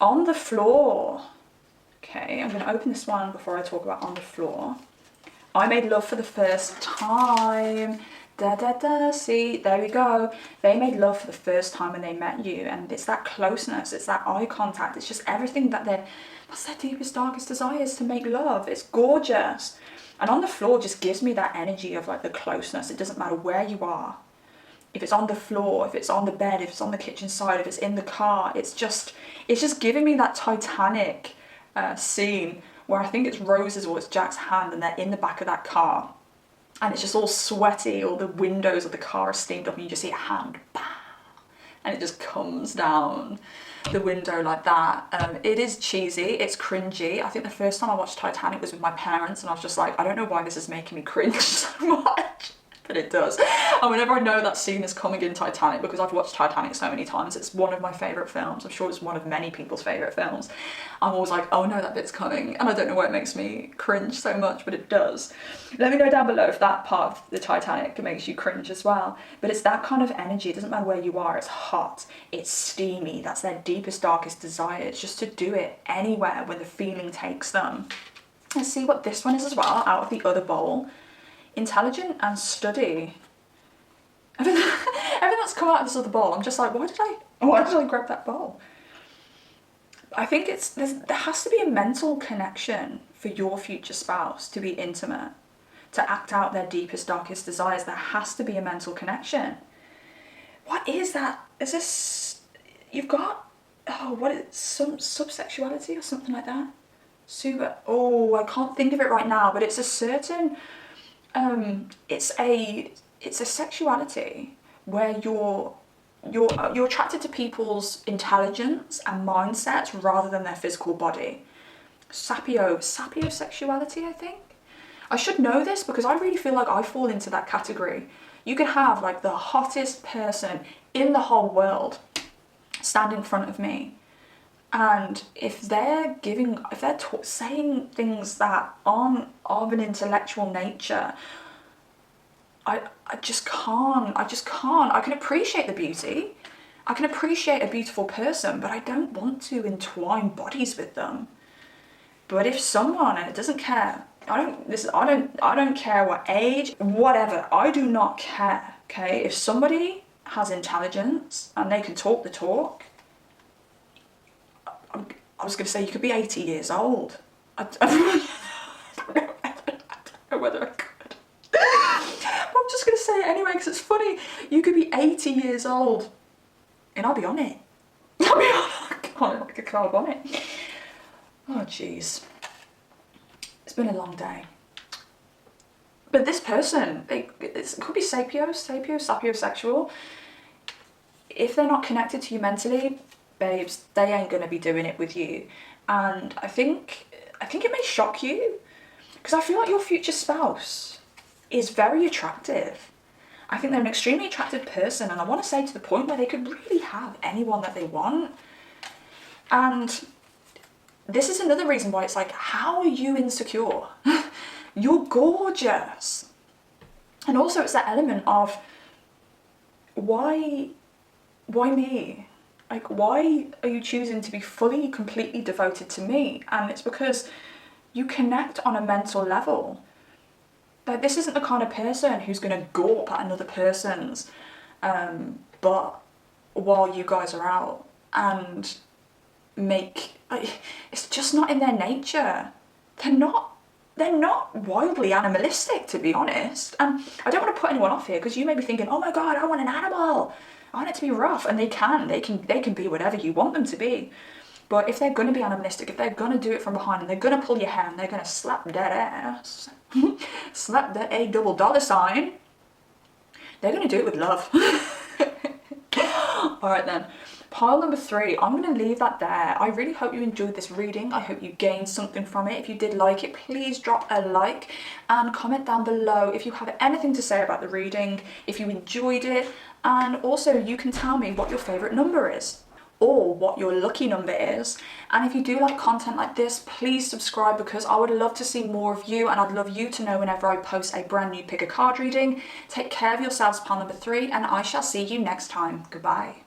On the floor. Okay, I'm going to open this one before I talk about on the floor. I made love for the first time. Da da da, see, there we go. They made love for the first time when they met you, and it's that closeness, it's that eye contact, it's just everything that's their deepest, darkest desires, to make love. It's gorgeous. And on the floor just gives me that energy of like the closeness. It doesn't matter where you are. If it's on the floor, if it's on the bed, if it's on the kitchen side, if it's in the car, it's just giving me that Titanic scene where I think it's Rose's or it's Jack's hand and they're in the back of that car and it's just all sweaty, all the windows of the car are steamed up and you just see a hand, bam, and it just comes down the window like that. It is cheesy, it's cringy. I think the first time I watched Titanic was with my parents and I was just like, I don't know why this is making me cringe so much. But it does. And whenever I know that scene is coming in Titanic, because I've watched Titanic so many times, it's one of my favourite films. I'm sure it's one of many people's favourite films. I'm always like, oh no, that bit's coming. And I don't know why it makes me cringe so much, but it does. Let me know down below if that part of the Titanic makes you cringe as well. But it's that kind of energy. It doesn't matter where you are. It's hot. It's steamy. That's their deepest, darkest desire. It's just to do it anywhere when the feeling takes them. Let's see what this one is as well, out of the other bowl. Intelligent and study. Everything that's come out of this other bowl, I'm just like, why did I grab that bowl? I think there has to be a mental connection for your future spouse to be intimate, to act out their deepest, darkest desires. There has to be a mental connection. What is that? Is this, you've got, some subsexuality or something like that? I can't think of it right now, but it's a certain, it's a sexuality where you're attracted to people's intelligence and mindsets rather than their physical body. Sapiosexuality, I think. I should know this because I really feel like I fall into that category. You could have like the hottest person in the whole world stand in front of me, and if they're saying things that aren't of an intellectual nature, I just can't. I can appreciate the beauty. I can appreciate a beautiful person, but I don't want to entwine bodies with them. But if someone, and it doesn't care, I don't care what age, whatever, I do not care, okay? If somebody has intelligence and they can talk the talk, I was going to say you could be 80 years old. I don't know whether I could. But I'm just going to say it anyway because it's funny. You could be 80 years old and I'll be on it. I'll be on it like a car bonnet. Oh jeez. It's been a long day. But this person, it could be sapiosexual. If they're not connected to you mentally, babes, they ain't gonna be doing it with you. And I think it may shock you because I feel like your future spouse is very attractive. I think they're an extremely attractive person, and I want to say to the point where they could really have anyone that they want. And this is another reason why it's like, how are you insecure? You're gorgeous. And also it's that element of why me? Like, why are you choosing to be fully, completely devoted to me? And it's because you connect on a mental level. Like, this isn't the kind of person who's going to gawp at another person's butt while you guys are out and it's just not in their nature. They're not wildly animalistic, to be honest. And I don't want to put anyone off here because you may be thinking, oh my God, I want an animal. I want it to be rough, and they can be whatever you want them to be. But if they're going to be animalistic, if they're going to do it from behind and they're going to pull your hair and they're going to slap that ass, slap that $8 they're going to do it with love. All right then, pile number 3, I'm going to leave that there. I really hope you enjoyed this reading. I hope you gained something from it. If you did like it, please drop a like and comment down below if you have anything to say about the reading, if you enjoyed it. And also you can tell me what your favourite number is or what your lucky number is. And if you do like content like this, please subscribe because I would love to see more of you, and I'd love you to know whenever I post a brand new pick a card reading. Take care of yourselves, pile number 3, and I shall see you next time. Goodbye.